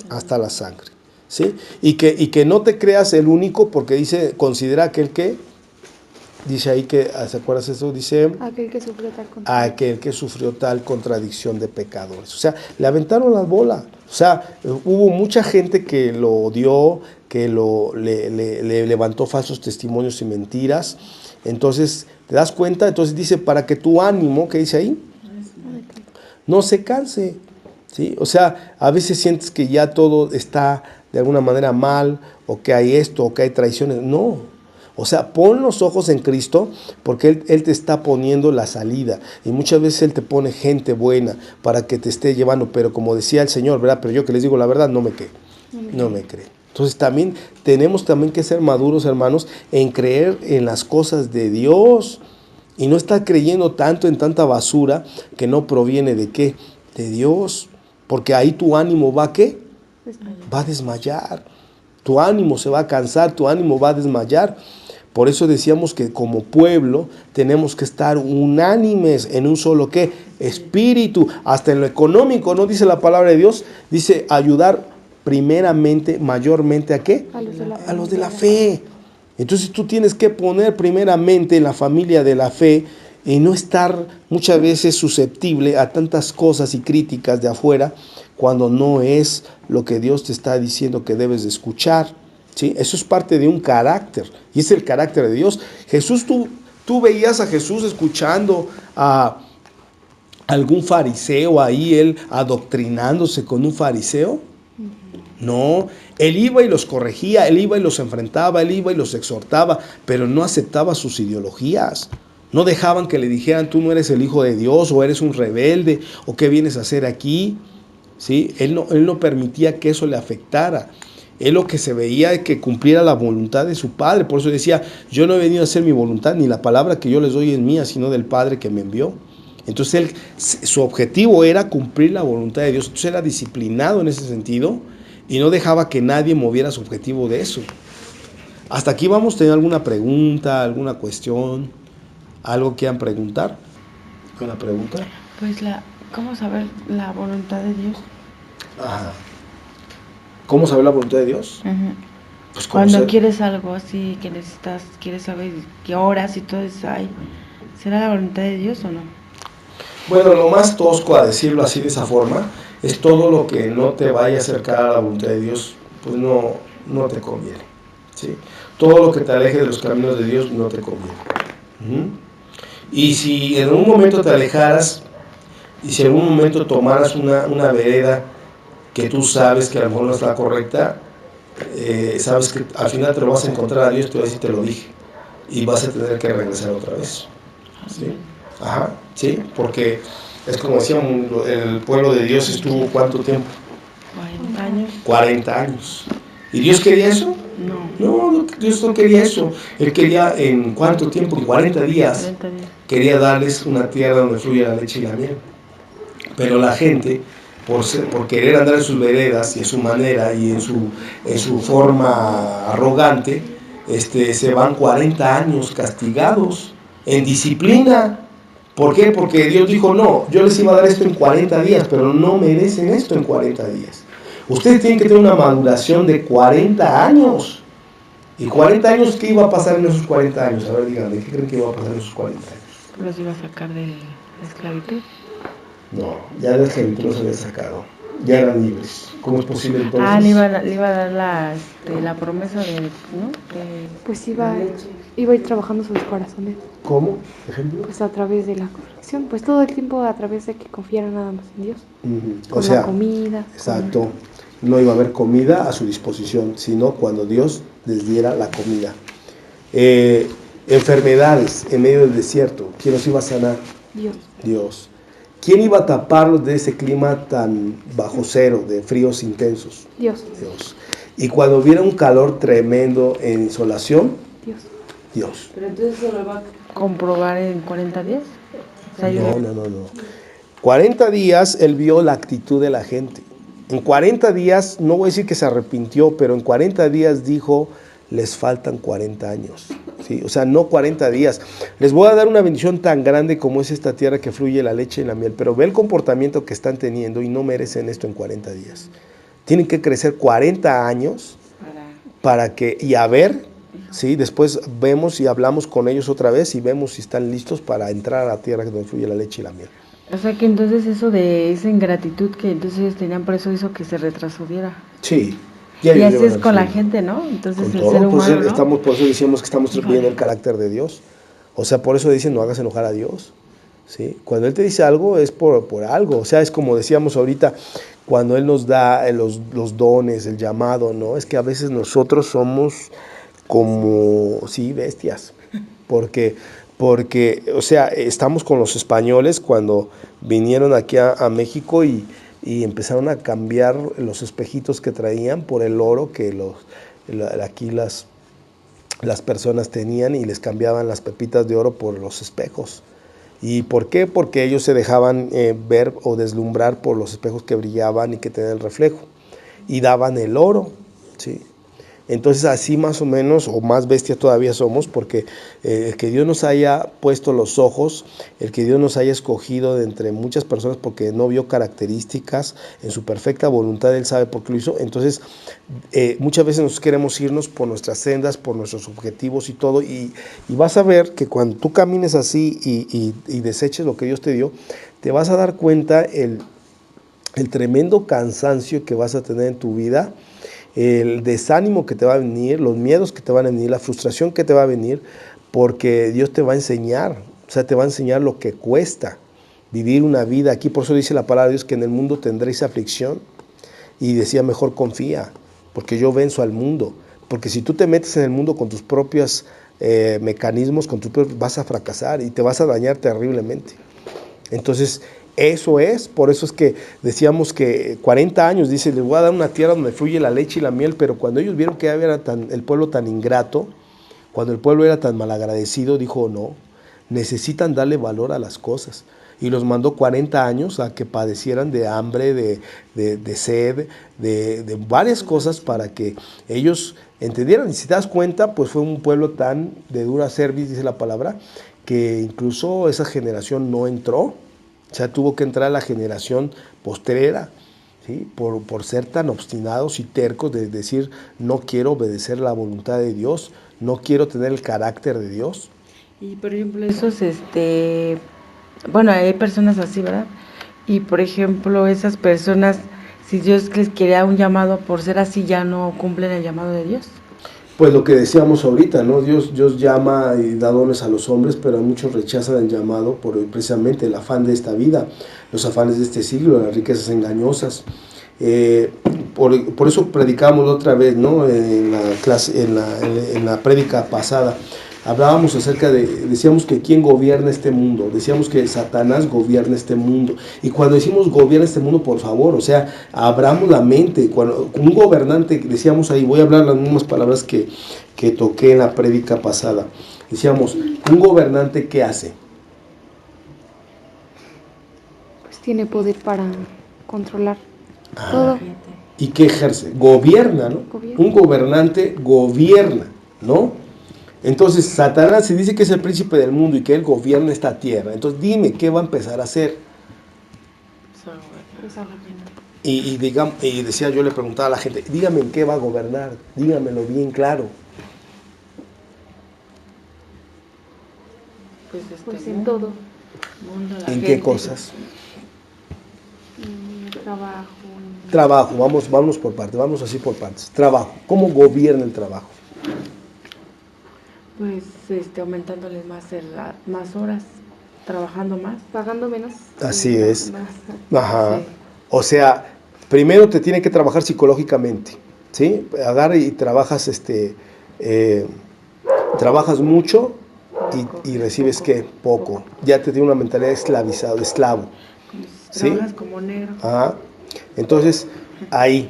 Hasta la sangre. ¿Sí? Y que no te creas el único, porque dice, considera aquel que, dice ahí que, ¿se acuerdas eso? Dice, aquel que sufrió tal contradicción de pecadores. O sea, le aventaron la bola. O sea, hubo mucha gente que lo odió, que le levantó falsos testimonios y mentiras. Entonces, ¿te das cuenta? Entonces dice, para que tu ánimo, ¿qué dice ahí? No se canse. ¿Sí? O sea, a veces sientes que ya todo está de alguna manera mal, o que hay esto, o que hay traiciones. No. O sea, pon los ojos en Cristo, porque Él te está poniendo la salida. Y muchas veces Él te pone gente buena para que te esté llevando. Pero como decía el Señor, ¿verdad? Pero yo que les digo la verdad, no me creen. No me creen. Entonces también tenemos que ser maduros, hermanos, en creer en las cosas de Dios. Y no estar creyendo tanto en tanta basura que no proviene de ¿qué? De Dios. Porque ahí tu ánimo va ¿a qué? Va a desmayar. Tu ánimo se va a cansar, tu ánimo va a desmayar. Por eso decíamos que como pueblo tenemos que estar unánimes en un solo ¿qué? Espíritu. Hasta en lo económico, ¿no dice la palabra de Dios? Dice ayudar primeramente, mayormente ¿a qué? A los de la fe. Entonces tú tienes que poner primeramente en la familia de la fe y no estar muchas veces susceptible a tantas cosas y críticas de afuera cuando no es lo que Dios te está diciendo que debes de escuchar. ¿Sí? Eso es parte de un carácter y es el carácter de Dios. Jesús, tú veías a Jesús escuchando a algún fariseo ahí, él adoctrinándose con un fariseo. No, él iba y los corregía, él iba y los enfrentaba, él iba y los exhortaba, pero no aceptaba sus ideologías. No dejaban que le dijeran, tú no eres el hijo de Dios, o eres un rebelde, o qué vienes a hacer aquí. ¿Sí? Él no permitía que eso le afectara. Él lo que se veía es que cumpliera la voluntad de su Padre. Por eso decía, yo no he venido a hacer mi voluntad, ni la palabra que yo les doy es mía, sino del Padre que me envió. Entonces su objetivo era cumplir la voluntad de Dios. Entonces era disciplinado en ese sentido y no dejaba que nadie moviera su objetivo de eso. Hasta aquí vamos a tener alguna pregunta, alguna cuestión, algo que quieran preguntar. ¿Una pregunta? Pues ¿cómo saber la voluntad de Dios? Ajá. ¿Cómo saber la voluntad de Dios? Uh-huh. Pues cuando quieres algo así, que quieres saber qué horas y todo eso hay, ¿será la voluntad de Dios o no? Bueno, lo más tosco, a decirlo así de esa forma, es todo lo que no te vaya a acercar a la voluntad de Dios, pues no te conviene. ¿Sí? Todo lo que te aleje de los caminos de Dios no te conviene. Uh-huh. Y si en un momento te alejaras, y si en un momento tomaras una vereda que tú sabes que a lo mejor no es la correcta, sabes que al final te lo vas a encontrar a Dios, te va a decir, te lo dije, y vas a tener que regresar otra vez. ¿Sí? Ajá, sí, porque es como decíamos, el pueblo de Dios estuvo ¿cuánto tiempo? 40 años. 40 años. ¿Y Dios quería eso? No, Dios no quería eso. Él quería en ¿cuánto tiempo? En 40 días. 40 días. Quería darles una tierra donde fluye la leche y la miel. Pero la gente, por querer andar en sus veredas y en su manera y en su forma arrogante, se van 40 años castigados. en disciplina. ¿Por qué? Porque Dios dijo, no, yo les iba a dar esto en 40 días, pero no merecen esto en 40 días. Ustedes tienen que tener una maduración de 40 años. ¿Y 40 años qué iba a pasar en esos 40 años? A ver, díganme, ¿qué creen que iba a pasar en esos 40 años? ¿Los iba a sacar de la esclavitud? No, ya la esclavitud los había sacado. Ya eran libres. ¿Cómo es posible entonces? Le iba a dar la promesa de, ¿no? Pues iba a ir trabajando sus corazones. ¿Cómo? ¿Ejemplo? Pues a través de la corrección, pues todo el tiempo a través de que confiaran nada más en Dios. O sea, la comida. Exacto. No iba a haber comida a su disposición, sino cuando Dios les diera la comida. Enfermedades en medio del desierto. ¿Quién los iba a sanar? Dios. ¿Quién iba a taparlos de ese clima tan bajo cero, de fríos intensos? Dios. Y cuando hubiera un calor tremendo en insolación, Dios. ¿Pero entonces se lo va a comprobar en 40 días? O sea, No. 40 días él vio la actitud de la gente. En 40 días, no voy a decir que se arrepintió, pero en 40 días dijo, les faltan 40 años. ¿Sí? O sea, no 40 días. Les voy a dar una bendición tan grande como es esta tierra que fluye la leche y la miel, pero ve el comportamiento que están teniendo y no merecen esto en 40 días. Tienen que crecer 40 años para que, y a ver, ¿sí? Después vemos y hablamos con ellos otra vez y vemos si están listos para entrar a la tierra donde fluye la leche y la miel. O sea que entonces eso de esa ingratitud que entonces ellos tenían, por eso hizo que se retrasodiera. Sí. Y así es con la gente, ¿no? Entonces con el todo, ser humano, pues, ¿no? por eso decimos que estamos viendo el carácter de Dios. O sea, por eso dicen no hagas enojar a Dios. ¿Sí? Cuando Él te dice algo es por algo. O sea, es como decíamos ahorita, cuando Él nos da los dones, el llamado, ¿no? Es que a veces nosotros somos como, sí, bestias. Porque, o sea, estamos con los españoles cuando vinieron aquí a México y empezaron a cambiar los espejitos que traían por el oro que aquí las personas tenían, y les cambiaban las pepitas de oro por los espejos. ¿Y por qué? Porque ellos se dejaban ver o deslumbrar por los espejos que brillaban y que tenían el reflejo, y daban el oro, ¿sí? Entonces así más o menos, o más bestia todavía somos, porque el que Dios nos haya puesto los ojos, el que Dios nos haya escogido de entre muchas personas porque no vio características, en su perfecta voluntad Él sabe por qué lo hizo. Entonces muchas veces nosotros queremos irnos por nuestras sendas, por nuestros objetivos y todo, y vas a ver que cuando tú camines así y deseches lo que Dios te dio, te vas a dar cuenta el tremendo cansancio que vas a tener en tu vida, el desánimo que te va a venir, los miedos que te van a venir, la frustración que te va a venir, porque Dios te va a enseñar, o sea, te va a enseñar lo que cuesta vivir una vida aquí. Por eso dice la palabra de Dios que en el mundo tendréis aflicción, y decía, mejor confía, porque yo venzo al mundo. Porque si tú te metes en el mundo con tus propios mecanismos, vas a fracasar y te vas a dañar terriblemente. Entonces, por eso es que decíamos que 40 años, dice, les voy a dar una tierra donde fluye la leche y la miel, pero cuando ellos vieron que era el pueblo tan ingrato, cuando el pueblo era tan malagradecido, dijo, no, necesitan darle valor a las cosas. Y los mandó 40 años a que padecieran de hambre, de sed, de varias cosas, para que ellos entendieran. Y si te das cuenta, pues fue un pueblo tan de dura cerviz, dice la palabra, que incluso esa generación no entró. O sea, tuvo que entrar la generación postrera, ¿sí? Por ser tan obstinados y tercos de decir, no quiero obedecer la voluntad de Dios, no quiero tener el carácter de Dios. Y por ejemplo, bueno, hay personas así, ¿verdad? Y por ejemplo, esas personas, si Dios les quería un llamado, por ser así, ya no cumplen el llamado de Dios. Pues lo que decíamos ahorita, ¿no? Dios llama y da dones a los hombres, pero muchos rechazan el llamado por precisamente el afán de esta vida, los afanes de este siglo, las riquezas engañosas. Por eso predicamos otra vez, ¿no? En la clase, en la prédica pasada, hablábamos decíamos que quién gobierna este mundo, decíamos que Satanás gobierna este mundo. Y cuando decimos gobierna este mundo, por favor, o sea, abramos la mente. Cuando un gobernante, decíamos ahí, voy a hablar las mismas palabras que toqué en la prédica pasada. Decíamos, un gobernante, ¿qué hace? Pues tiene poder para controlar todo. ¿Y qué ejerce? Gobierna, ¿no? Un gobernante gobierna, ¿no? Entonces, Satanás se dice que es el príncipe del mundo y que él gobierna esta tierra. Entonces, dime, ¿qué va a empezar a hacer? Y decía, yo le preguntaba a la gente, dígame en qué va a gobernar, dígamelo bien claro. Pues en todo. ¿En qué cosas? Trabajo. Trabajo, vámonos por partes, vamos así por partes. Trabajo, ¿cómo gobierna el trabajo? Pues aumentándoles más horas, trabajando más. Pagando menos. Así es. Más. Ajá. Sí. O sea, primero te tiene que trabajar psicológicamente, ¿sí? Agarra y trabajas, trabajas mucho y recibes ¿qué? Poco. Ya te tiene una mentalidad esclavizado, esclavo. ¿Sí? Trabajas como negro. Ajá. Entonces, ahí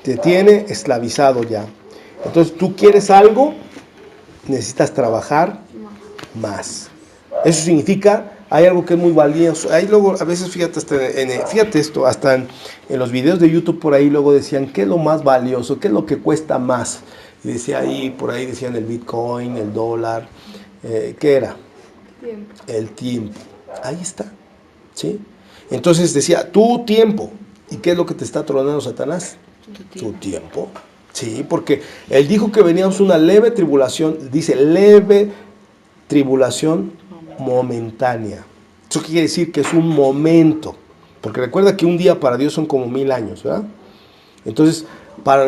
te tiene esclavizado ya. Entonces, tú quieres algo, necesitas trabajar más. Eso significa, hay algo que es muy valioso. Ahí luego, a veces, fíjate, fíjate esto, hasta en los videos de YouTube por ahí luego decían, ¿qué es lo más valioso? ¿Qué es lo que cuesta más? Y decía ahí, por ahí decían el Bitcoin, el dólar, ¿qué era? Tiempo. El tiempo. Ahí está, ¿sí? Entonces decía, tu tiempo. ¿Y qué es lo que te está tronando Satanás? Tu tiempo. Sí, porque él dijo que veníamos una leve tribulación, dice leve tribulación momentánea. Eso quiere decir que es un momento, porque recuerda que un día para Dios son como 1000 años, ¿verdad? Entonces, para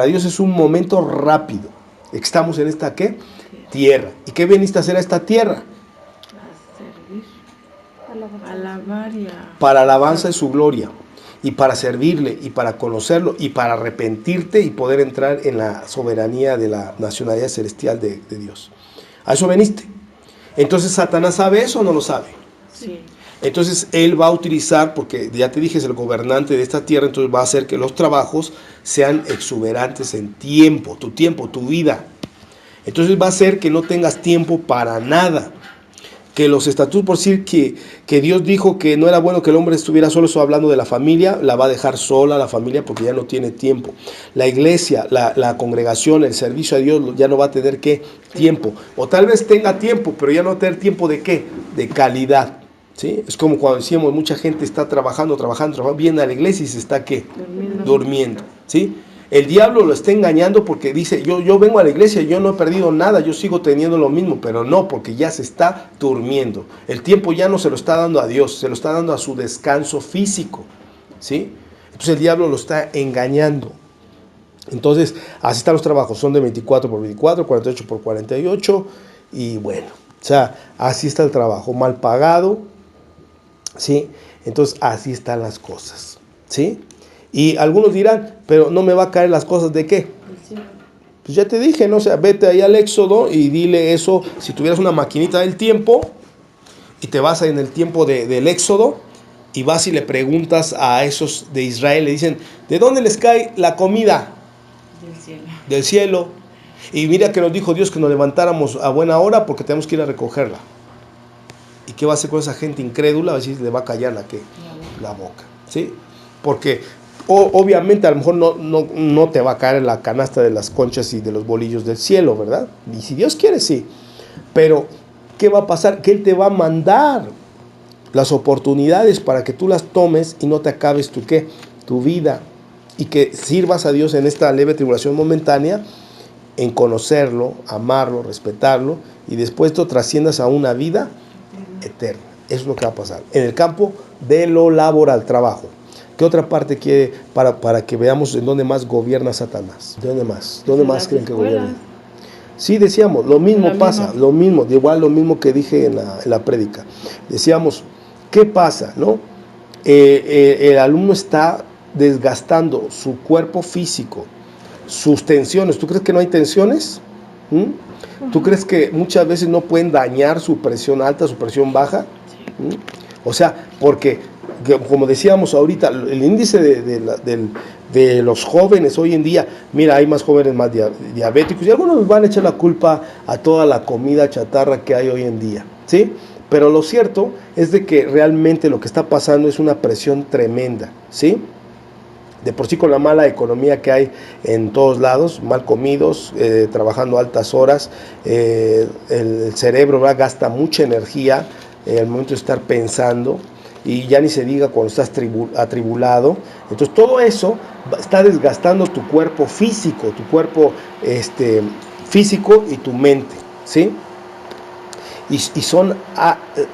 Dios es un momento rápido. Estamos en esta, ¿qué? Tierra. ¿Y qué veniste a hacer a esta tierra? A servir, alabar y para alabanza de su gloria, y para servirle, y para conocerlo, y para arrepentirte y poder entrar en la soberanía de la nacionalidad celestial de Dios. A eso veniste. Entonces, ¿Satanás sabe eso o no lo sabe? Sí. Entonces, él va a utilizar, porque ya te dije, es el gobernante de esta tierra, entonces va a hacer que los trabajos sean exuberantes en tiempo, tu vida. Entonces va a hacer que no tengas tiempo para nada. Que los estatutos, por decir que Dios dijo que no era bueno que el hombre estuviera solo, eso hablando de la familia, la va a dejar sola la familia porque ya no tiene tiempo. La iglesia, la congregación, el servicio a Dios ya no va a tener ¿qué? Tiempo. O tal vez tenga tiempo, pero ya no va a tener tiempo de ¿qué? De calidad. ¿Sí? Es como cuando decíamos, mucha gente está trabajando, viene a la iglesia y se está ¿qué? Durmiendo. ¿Sí? El diablo lo está engañando porque dice, yo vengo a la iglesia, yo no he perdido nada, yo sigo teniendo lo mismo, pero no, porque ya se está durmiendo. El tiempo ya no se lo está dando a Dios, se lo está dando a su descanso físico, ¿sí? Entonces el diablo lo está engañando. Entonces, así están los trabajos, son de 24 por 24, 48 por 48, y bueno, o sea, así está el trabajo, mal pagado, ¿sí? Entonces, así están las cosas, ¿sí? Y algunos dirán, pero no me va a caer las cosas de qué. Pues ya te dije, ¿no? O sea, vete ahí al Éxodo y dile eso. Si tuvieras una maquinita del tiempo y te vas en el tiempo del Éxodo y vas y le preguntas a esos de Israel, le dicen, ¿de dónde les cae la comida? Del cielo. Del cielo. Y mira que nos dijo Dios que nos levantáramos a buena hora porque tenemos que ir a recogerla. ¿Y qué va a hacer con esa gente incrédula? A ver si le va a callar la boca. ¿Sí? Porque obviamente a lo mejor no te va a caer en la canasta de las conchas y de los bolillos del cielo, ¿verdad? Y si Dios quiere, sí. Pero, ¿qué va a pasar? Que Él te va a mandar las oportunidades para que tú las tomes y no te acabes tu vida. Y que sirvas a Dios en esta leve tribulación momentánea, en conocerlo, amarlo, respetarlo, y después tú trasciendas a una vida eterna. Eso es lo que va a pasar. En el campo de lo laboral, trabajo. ¿Qué otra parte quiere para que veamos en dónde más gobierna Satanás? ¿De dónde más? ¿Dónde más creen que gobierna? Sí, decíamos, lo mismo pasa, lo mismo, igual lo mismo que dije en la prédica. Decíamos, ¿qué pasa? ¿No? El alumno está desgastando su cuerpo físico, sus tensiones. ¿Tú crees que no hay tensiones? ¿Tú crees que muchas veces no pueden dañar su presión alta, su presión baja? O sea, porque como decíamos ahorita, el índice de los jóvenes hoy en día, mira, hay más jóvenes más diabéticos, y algunos van a echar la culpa a toda la comida chatarra que hay hoy en día, ¿sí? Pero lo cierto es de que realmente lo que está pasando es una presión tremenda, ¿sí? De por sí con la mala economía que hay en todos lados, mal comidos, trabajando altas horas, el cerebro, ¿verdad?, gasta mucha energía al momento de estar pensando, y ya ni se diga cuando estás atribulado. Entonces todo eso está desgastando tu cuerpo físico, físico y tu mente, ¿sí? Y son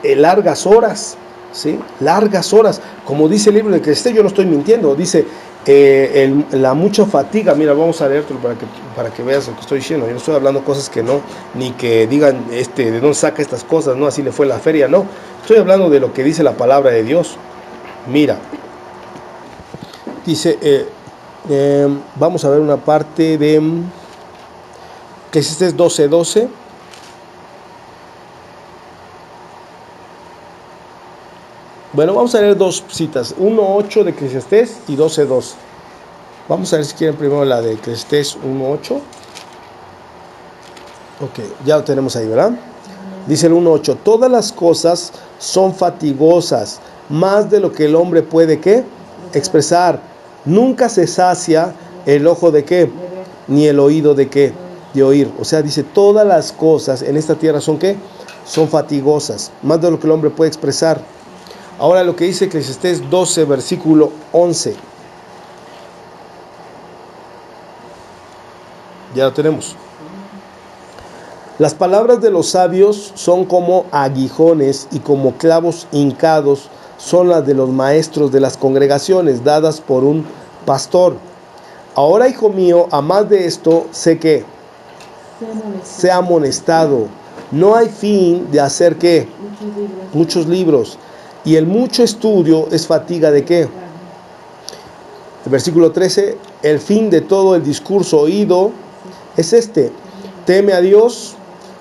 largas horas, ¿sí? Largas horas. Como dice el libro de Eclesiastés, yo no estoy mintiendo, dice la mucha fatiga. Mira, vamos a leerlo para que veas lo que estoy diciendo. Yo no estoy hablando cosas que no, ni que digan de dónde saca estas cosas, no, así le fue en la feria, no. Estoy hablando de lo que dice la palabra de Dios. Mira, dice, vamos a ver una parte de Eclesiastés 12:12. Bueno, vamos a leer dos citas, 1:8 de Eclesiastés y 12:2. Vamos a ver si quieren primero la de Eclesiastés 1:8. Ok, ya lo tenemos ahí, ¿verdad? Dice el 1:8, todas las cosas son fatigosas, más de lo que el hombre puede, ¿qué?, expresar. Nunca se sacia el ojo de ¿qué?, ni el oído de ¿qué?, de oír. O sea, dice, todas las cosas en esta tierra son ¿qué?, son fatigosas, más de lo que el hombre puede expresar. Ahora lo que dice Eclesiastés 12, versículo 11. Ya lo tenemos. Las palabras de los sabios son como aguijones, y como clavos hincados son las de los maestros de las congregaciones, dadas por un pastor. Ahora, hijo mío, a más de esto, sé que sea amonestado. No hay fin de hacer ¿qué? Muchos libros. Y el mucho estudio es fatiga de ¿qué? El versículo 13, el fin de todo el discurso oído es teme a Dios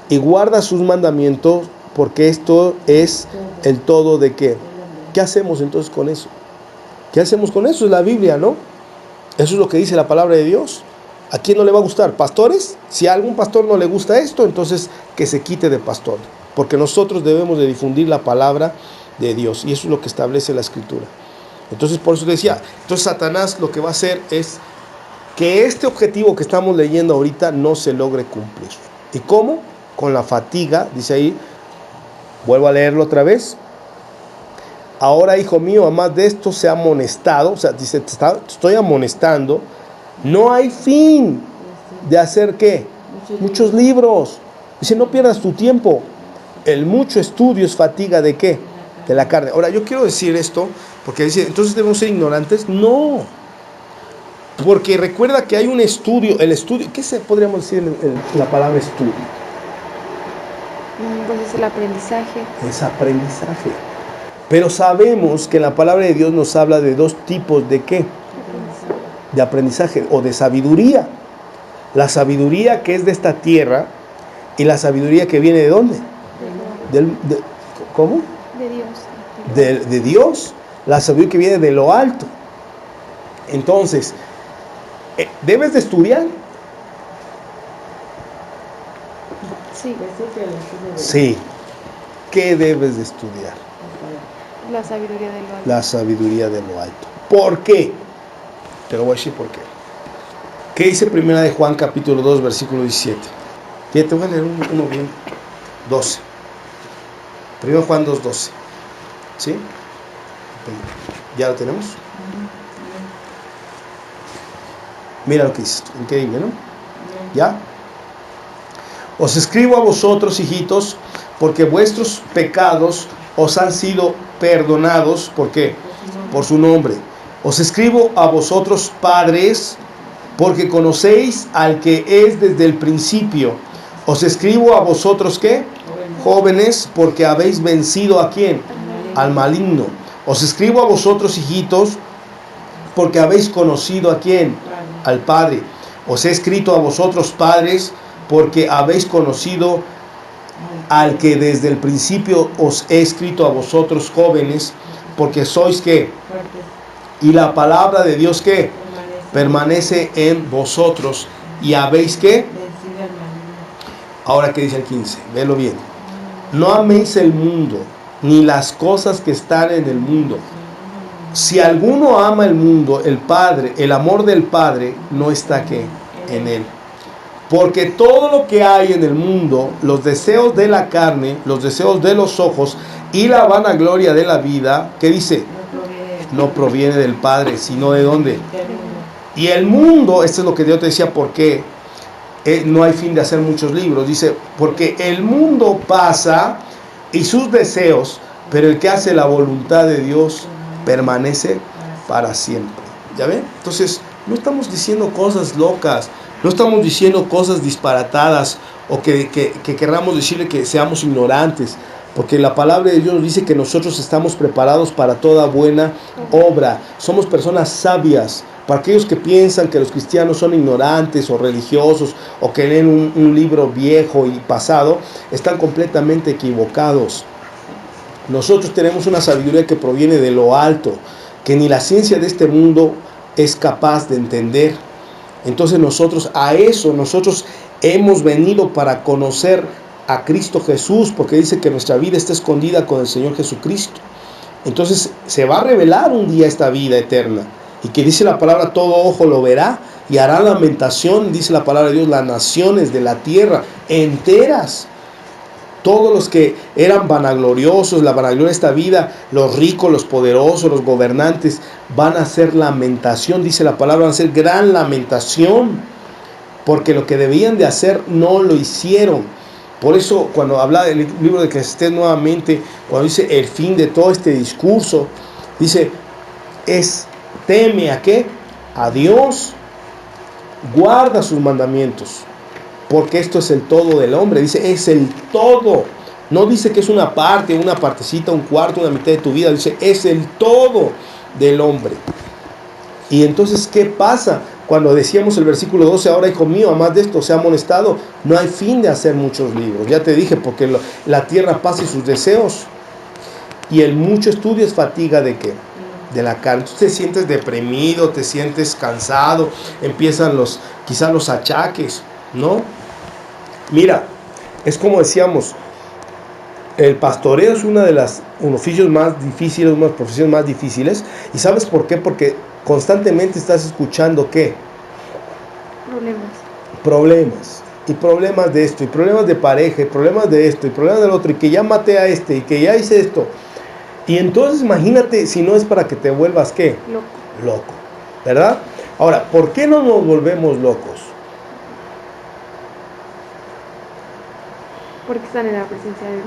y guarda sus mandamientos, porque esto es el todo de ¿qué? ¿Qué hacemos entonces con eso? ¿Qué hacemos con eso? Es la Biblia, ¿no? Eso es lo que dice la palabra de Dios. ¿A quién no le va a gustar? ¿Pastores? Si a algún pastor no le gusta esto, entonces que se quite de pastor, porque nosotros debemos de difundir la palabra de Dios, y eso es lo que establece la Escritura. Entonces, por eso decía, entonces Satanás lo que va a hacer es que este objetivo que estamos leyendo ahorita no se logre cumplir. ¿Y cómo? Con la fatiga, dice ahí, vuelvo a leerlo otra vez. Ahora, hijo mío, a más de esto sea amonestado, o sea, dice, te estoy amonestando, no hay fin de hacer ¿qué? Muchos libros. Dice, no pierdas tu tiempo. El mucho estudio es fatiga de ¿qué? De la carne. Ahora, yo quiero decir esto, porque dice, entonces debemos ser ignorantes. No, porque recuerda que hay un estudio, el estudio, ¿qué podríamos decir en la palabra estudio? Pues es el aprendizaje. Es aprendizaje. Pero sabemos que la palabra de Dios nos habla de dos tipos de ¿qué? De aprendizaje o de sabiduría. La sabiduría que es de esta tierra, y la sabiduría que viene ¿de dónde? ¿Cómo? De Dios. De Dios. La sabiduría que viene de lo alto. Entonces, ¿debes de estudiar? Sí. Sí. ¿Qué debes de estudiar? La sabiduría de lo alto. La sabiduría de lo alto. ¿Por qué? Te lo voy a decir por qué. ¿Qué dice primera de Juan capítulo 2 versículo 17? Te voy a leer uno bien. 12. Primero Juan 2:12. ¿Sí? ¿Ya lo tenemos? Mira lo que dice. Increíble, ¿no? ¿Ya? Os escribo a vosotros, hijitos, porque vuestros pecados os han sido perdonados. ¿Por qué? Por su nombre. Os escribo a vosotros, padres, porque conocéis al que es desde el principio. Os escribo a vosotros, ¿qué? Jóvenes, porque habéis vencido ¿a quién? Al maligno. Os escribo a vosotros, hijitos, porque habéis conocido ¿a quién? Al Padre. Os he escrito a vosotros, padres, porque habéis conocido al que desde el principio. Os he escrito a vosotros, jóvenes, porque sois ¿qué? Y la palabra de Dios ¿qué? Permanece en vosotros, y habéis ¿qué? Ahora, ¿qué dice el 15? Véelo bien. No améis el mundo, ni las cosas que están en el mundo. si alguno ama el mundo, el Padre, el amor del Padre no está ¿qué? En él. Porque todo lo que hay en el mundo, los deseos de la carne, los deseos de los ojos y la vanagloria de la vida, ¿qué dice? No proviene del Padre, sino ¿de dónde? Y el mundo, esto es lo que yo te decía, ¿por qué? No hay fin de hacer muchos libros. Dice, porque el mundo pasa y sus deseos, pero el que hace la voluntad de Dios permanece para siempre. ¿Ya ven? Entonces, no estamos diciendo cosas locas, no estamos diciendo cosas disparatadas o que querramos decirle que seamos ignorantes, porque la palabra de Dios nos dice que nosotros estamos preparados para toda buena obra. Somos personas sabias. Para aquellos que piensan que los cristianos son ignorantes o religiosos o que leen un libro viejo y pasado, están completamente equivocados. Nosotros tenemos una sabiduría que proviene de lo alto, que ni la ciencia de este mundo es capaz de entender. Entonces nosotros hemos venido para conocer a Cristo Jesús, porque dice que nuestra vida está escondida con el Señor Jesucristo. Entonces se va a revelar un día esta vida eterna, y que dice la palabra, todo ojo lo verá, y hará lamentación, dice la palabra de Dios, las naciones de la tierra enteras. Todos los que eran vanagloriosos, la vanagloria de esta vida, los ricos, los poderosos, los gobernantes, van a hacer lamentación, dice la palabra, van a hacer gran lamentación, porque lo que debían de hacer no lo hicieron. Por eso cuando habla del libro de Eclesiastés nuevamente, cuando dice el fin de todo este discurso, dice, teme ¿a qué? A Dios, guarda sus mandamientos, porque esto es el todo del hombre. Dice, es el todo. No dice que es una parte, una partecita, un cuarto, una mitad de tu vida. Dice, es el todo del hombre. Y entonces, ¿qué pasa? Cuando decíamos el versículo 12, ahora hijo mío, a más de esto se ha amonestado, no hay fin de hacer muchos libros. Ya te dije, porque la tierra pasa y sus deseos. Y el mucho estudio es fatiga ¿de qué? De la carne. Tú te sientes deprimido, te sientes cansado, empiezan quizás los achaques, ¿no? Mira, es como decíamos, el pastoreo es uno de los oficios más difíciles, una de las profesiones más difíciles. ¿Y sabes por qué? Porque constantemente estás escuchando ¿qué? Problemas. Y problemas de esto, y problemas de pareja, y problemas de esto, y problemas del otro, y que ya maté a este, y que ya hice esto. Y entonces imagínate si no es para que te vuelvas ¿qué? Loco, ¿verdad? Ahora, ¿por qué no nos volvemos locos? Porque están en la presencia de Dios.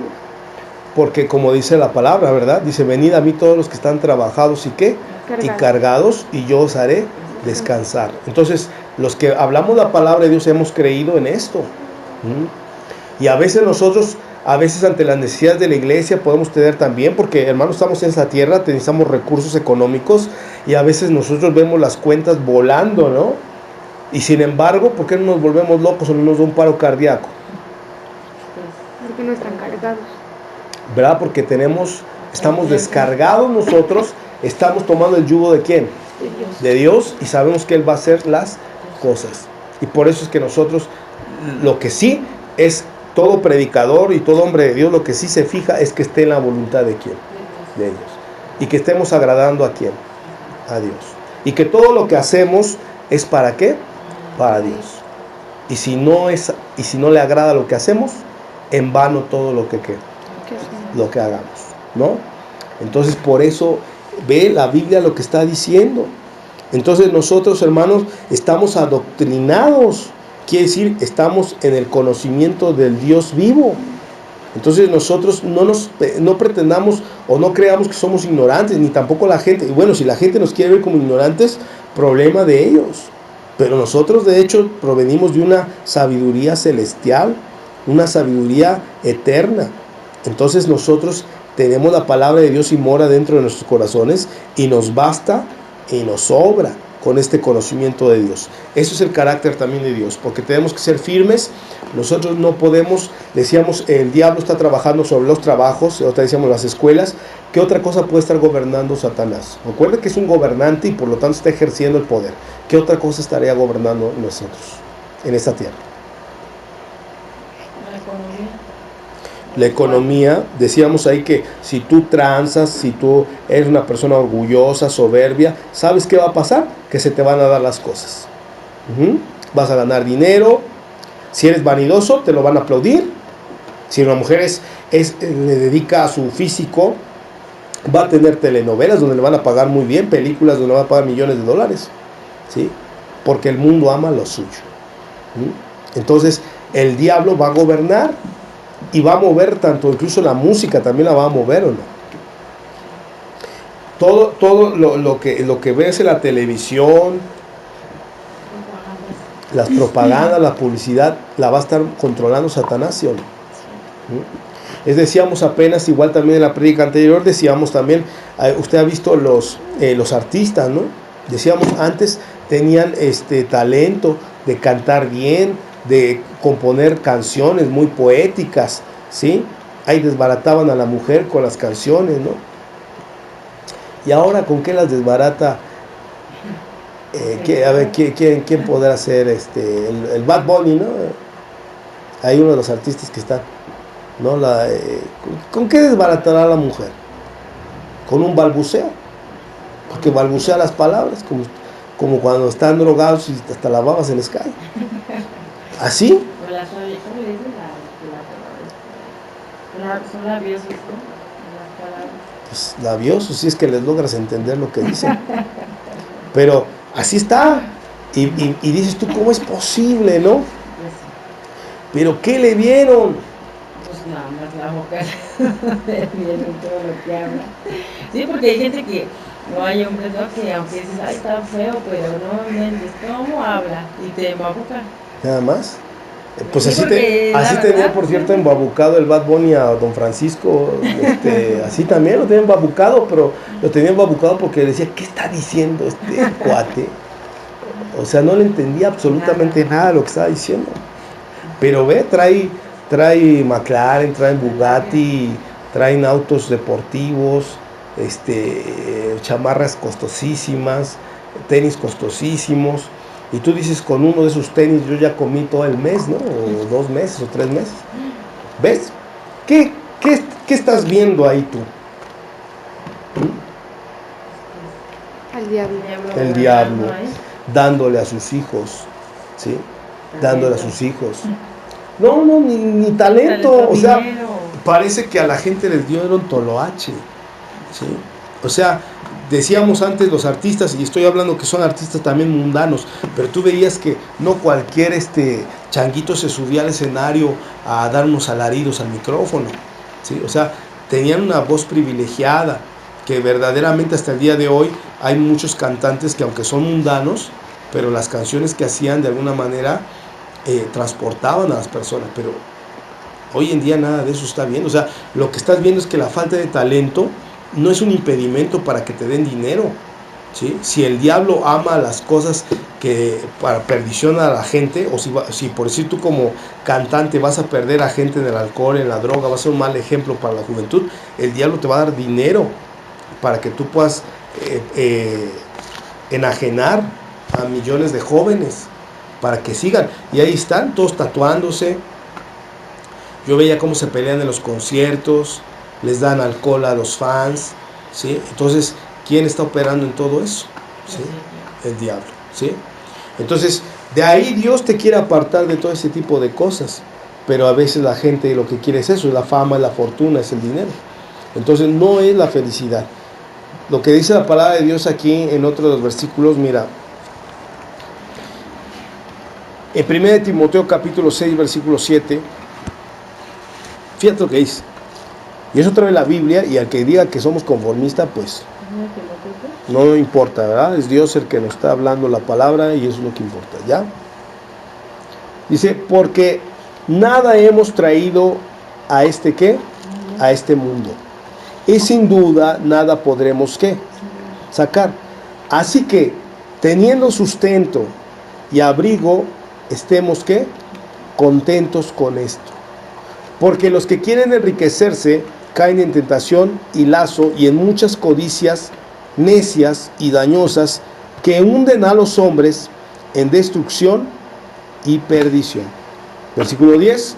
Porque como dice la palabra, ¿verdad? Dice, venid a mí todos los que están trabajados y ¿qué? Y cargados, y yo os haré descansar. Entonces, los que hablamos la palabra de Dios hemos creído en esto. Y a veces nosotros, ante las necesidades de la iglesia podemos tener también, porque hermanos, estamos en esta tierra, necesitamos recursos económicos, y a veces nosotros vemos las cuentas volando, ¿no? Y sin embargo, ¿por qué no nos volvemos locos o no nos da un paro cardíaco? Porque no están cargados. ¿Verdad? Porque estamos descargados nosotros, estamos tomando el yugo ¿de quién? De Dios, y sabemos que Él va a hacer las cosas. Y por eso es que nosotros, lo que sí es todo predicador y todo hombre de Dios, lo que sí se fija es que esté en la voluntad ¿de quién? De Dios. Y que estemos agradando ¿a quién? A Dios. Y que todo lo que hacemos es ¿para qué? Para Dios. Y si no le agrada lo que hacemos, en vano todo lo que hagamos, ¿no? Entonces por eso ve la Biblia lo que está diciendo. Entonces nosotros, hermanos, estamos adoctrinados, quiere decir, estamos en el conocimiento del Dios vivo. Entonces nosotros no pretendamos o no creamos que somos ignorantes, ni tampoco la gente. Y bueno, si la gente nos quiere ver como ignorantes, problema de ellos. Pero nosotros de hecho provenimos de una sabiduría celestial, una sabiduría eterna. Entonces nosotros tenemos la palabra de Dios y mora dentro de nuestros corazones, y nos basta y nos sobra con este conocimiento de Dios. Eso es el carácter también de Dios, porque tenemos que ser firmes. Nosotros no podemos, decíamos, el diablo está trabajando sobre los trabajos, otra decíamos las escuelas. ¿Qué otra cosa puede estar gobernando Satanás? Recuerda que es un gobernante y por lo tanto está ejerciendo el poder. ¿Qué otra cosa estaría gobernando nosotros en esta tierra? la economía. Decíamos ahí que si tú transas, si tú eres una persona orgullosa, soberbia, ¿sabes qué va a pasar? Que se te van a dar las cosas. Vas a ganar dinero. Si eres vanidoso, te lo van a aplaudir. Si una mujer le dedica a su físico, va a tener telenovelas donde le van a pagar muy bien, películas donde le van a pagar millones de dólares, ¿sí? Porque el mundo ama lo suyo. Entonces, el diablo va a gobernar y va a mover tanto, incluso la música también la va a mover, ¿o no? Todo lo que ves en la televisión, las propagandas, la publicidad, la va a estar controlando Satanás, ¿sí o no? Decíamos apenas, igual también en la prédica anterior, decíamos también, usted ha visto los artistas, ¿no? Decíamos antes tenían talento de cantar bien, de componer canciones muy poéticas, ¿sí? Ahí desbarataban a la mujer con las canciones, ¿no? Y ahora, ¿con qué las desbarata? A ver, ¿quién podrá ser el Bad Bunny, ¿no? Hay uno de los artistas que está, ¿no? ¿Con qué desbaratará a la mujer? Con un balbuceo, porque balbucea las palabras, como cuando están drogados y hasta la baba se les cae. ¿Así? Son labiosos, ¿no? Las palabras. Pues labiosos, si es que les logras entender lo que dicen. Pero así está. Y dices tú, ¿cómo es posible, no? ¿Pero qué le vieron? Pues nada más la boca. Vieron todo lo que habla. Sí, porque hay gente que, no hay hombres, ¿no? Que aunque dices, ay, está feo, pero no entiendes cómo habla y te embabuca. Nada más. Pues sí, así tenía, por cierto, embabucado el Bad Bunny a Don Francisco. Así también lo tenía embabucado, pero lo tenía embabucado porque decía, ¿qué está diciendo este cuate? O sea, no le entendía absolutamente nada de lo que estaba diciendo. Pero ve, trae McLaren, traen Bugatti, traen autos deportivos, chamarras costosísimas, tenis costosísimos. Y tú dices, con uno de esos tenis yo ya comí todo el mes, ¿no? O 2 meses o 3 meses. ¿Ves? ¿Qué estás viendo ahí tú? Al diablo. El diablo, dándole a sus hijos, ¿sí? Dándole a sus hijos. No, ni talento. O sea, parece que a la gente les dieron toloache, ¿sí? O sea, decíamos antes los artistas, y estoy hablando que son artistas también mundanos, pero tú veías que no cualquier changuito se subía al escenario a dar unos alaridos al micrófono, ¿sí? O sea, tenían una voz privilegiada, que verdaderamente hasta el día de hoy hay muchos cantantes que, aunque son mundanos, pero las canciones que hacían de alguna manera transportaban a las personas. Pero hoy en día nada de eso está viendo. O sea, lo que estás viendo es que la falta de talento no es un impedimento para que te den dinero, ¿sí? Si el diablo ama las cosas que para perdición a la gente, o si por decir tú como cantante vas a perder a gente en el alcohol, en la droga, vas a ser un mal ejemplo para la juventud, el diablo te va a dar dinero para que tú puedas enajenar a millones de jóvenes para que sigan. Y ahí están todos tatuándose. Yo veía cómo se pelean en los conciertos, les dan alcohol a los fans, ¿sí? Entonces, ¿quién está operando en todo eso? ¿Sí? El diablo, ¿sí? Entonces, de ahí Dios te quiere apartar de todo ese tipo de cosas, pero a veces la gente lo que quiere es eso, es la fama, es la fortuna, es el dinero. Entonces, no es la felicidad. Lo que dice la palabra de Dios aquí en otro de los versículos, mira, en 1 Timoteo capítulo 6, versículo 7, fíjate lo que dice. Y eso trae la Biblia, y al que diga que somos conformistas, pues no importa, ¿verdad? Es Dios el que nos está hablando la palabra y eso es lo que importa, ¿ya? Dice, porque nada hemos traído a ¿qué? A este mundo. Y sin duda nada podremos, ¿qué? Sacar. Así que, teniendo sustento y abrigo, estemos, ¿qué? Contentos con esto. Porque los que quieren enriquecerse caen en tentación y lazo y en muchas codicias necias y dañosas que hunden a los hombres en destrucción y perdición. Versículo 10.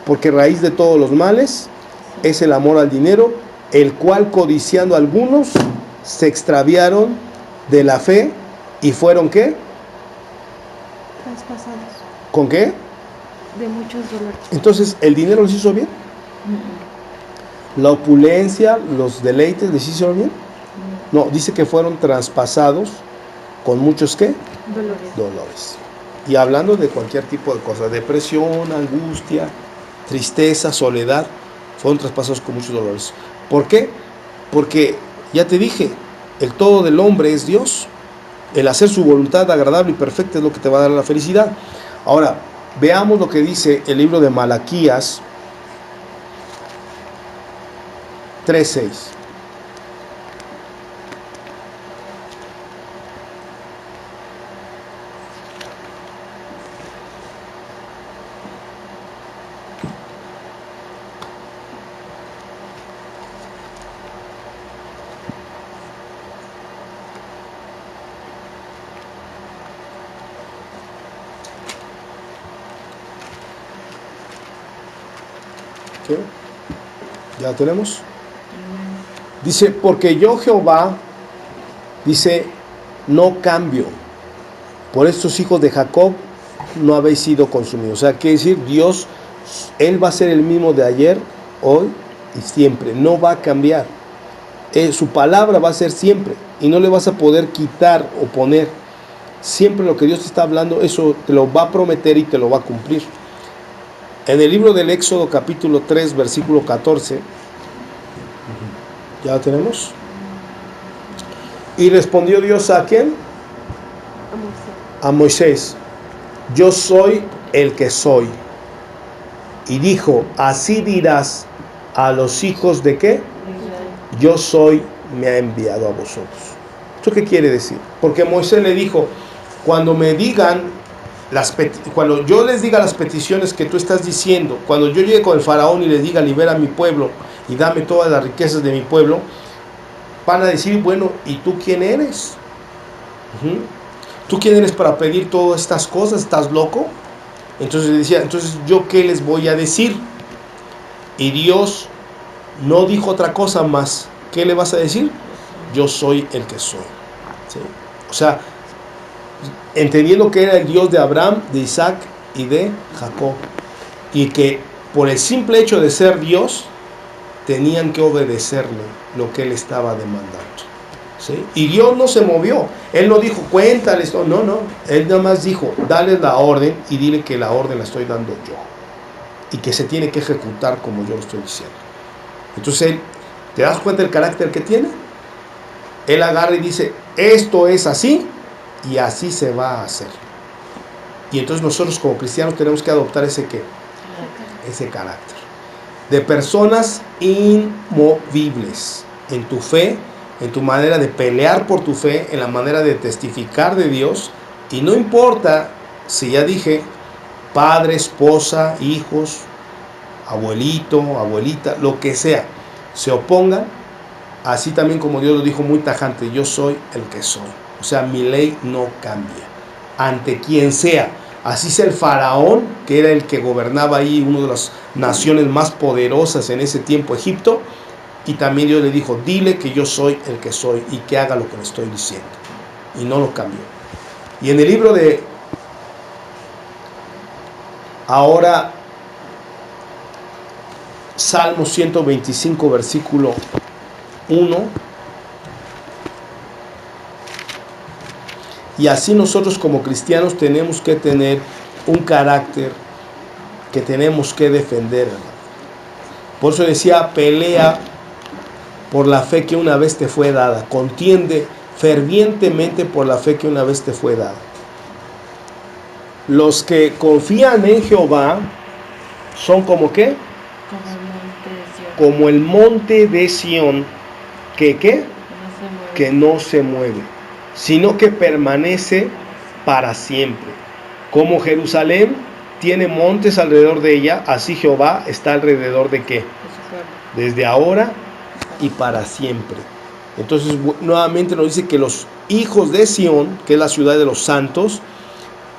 Porque raíz de todos los males es el amor al dinero, el cual codiciando algunos se extraviaron de la fe y fueron ¿qué? Traspasados ¿Con qué? de muchos dolores. Entonces, ¿el dinero les hizo bien? ¿La opulencia, los deleites les hicieron bien? No, dice que fueron traspasados con muchos ¿qué? Dolores. Y hablando de cualquier tipo de cosas, depresión, angustia, tristeza, soledad, fueron traspasados con muchos dolores. ¿Por qué? Porque, ya te dije, el todo del hombre es Dios. El hacer su voluntad agradable y perfecta es lo que te va a dar la felicidad. Ahora, veamos lo que dice el libro de Malaquías 3:6. ¿Qué? ¿Ya lo tenemos? Dice, porque yo Jehová, dice, no cambio. Por estos hijos de Jacob no habéis sido consumidos. O sea, quiere decir, Dios, Él va a ser el mismo de ayer, hoy y siempre. No va a cambiar. Su palabra va a ser siempre. Y no le vas a poder quitar o poner. Siempre lo que Dios te está hablando, eso te lo va a prometer y te lo va a cumplir. En el libro del Éxodo capítulo 3, versículo 14, ¿ya lo tenemos? Y respondió Dios ¿a quién? A Moisés, yo soy el que soy. Y dijo, así dirás a los hijos de ¿qué? Yo soy, me ha enviado a vosotros. ¿Esto qué quiere decir? Porque Moisés le dijo, cuando me digan, cuando yo les diga las peticiones que tú estás diciendo, cuando yo llegue con el faraón y les diga, libera a mi pueblo y dame todas las riquezas de mi pueblo, van a decir, bueno, ¿y tú quién eres? ¿Tú quién eres para pedir todas estas cosas? ¿Estás loco? Entonces le decía, entonces ¿yo qué les voy a decir? Y Dios no dijo otra cosa más. ¿Qué le vas a decir? Yo soy el que soy. ¿Sí? O sea, entendiendo que era el Dios de Abraham, de Isaac y de Jacob. Y que por el simple hecho de ser Dios, tenían que obedecerle lo que Él estaba demandando. ¿Sí? Y Dios no se movió. Él no dijo, cuéntales. No. Él nada más dijo, dale la orden y dile que la orden la estoy dando yo. Y que se tiene que ejecutar como yo lo estoy diciendo. Entonces, ¿te das cuenta del carácter que tiene? Él agarra y dice, esto es así y así se va a hacer. Y entonces nosotros como cristianos tenemos que adoptar ese ¿qué? Ese carácter. De personas inmovibles en tu fe, en tu manera de pelear por tu fe, en la manera de testificar de Dios. Y no importa si ya dije, padre, esposa, hijos, abuelito, abuelita, lo que sea, se opongan, así también como Dios lo dijo muy tajante, yo soy el que soy. O sea, mi ley no cambia. Ante quien sea, así sea el faraón, que era el que gobernaba ahí, una de las naciones más poderosas en ese tiempo, Egipto, y también Dios le dijo, dile que yo soy el que soy y que haga lo que le estoy diciendo. Y no lo cambió. Y en el libro de ahora, Salmo 125, versículo 1. Y así nosotros como cristianos tenemos que tener un carácter que tenemos que defender. Por eso decía, pelea por la fe que una vez te fue dada. Contiende fervientemente por la fe que una vez te fue dada. Los que confían en Jehová son como ¿qué? Como el monte de Sión, que ¿qué? Que no se mueve, sino que permanece para siempre. Como Jerusalén tiene montes alrededor de ella, así Jehová está alrededor de ¿qué? Desde ahora y para siempre. Entonces nuevamente nos dice que los hijos de Sión, que es la ciudad de los santos,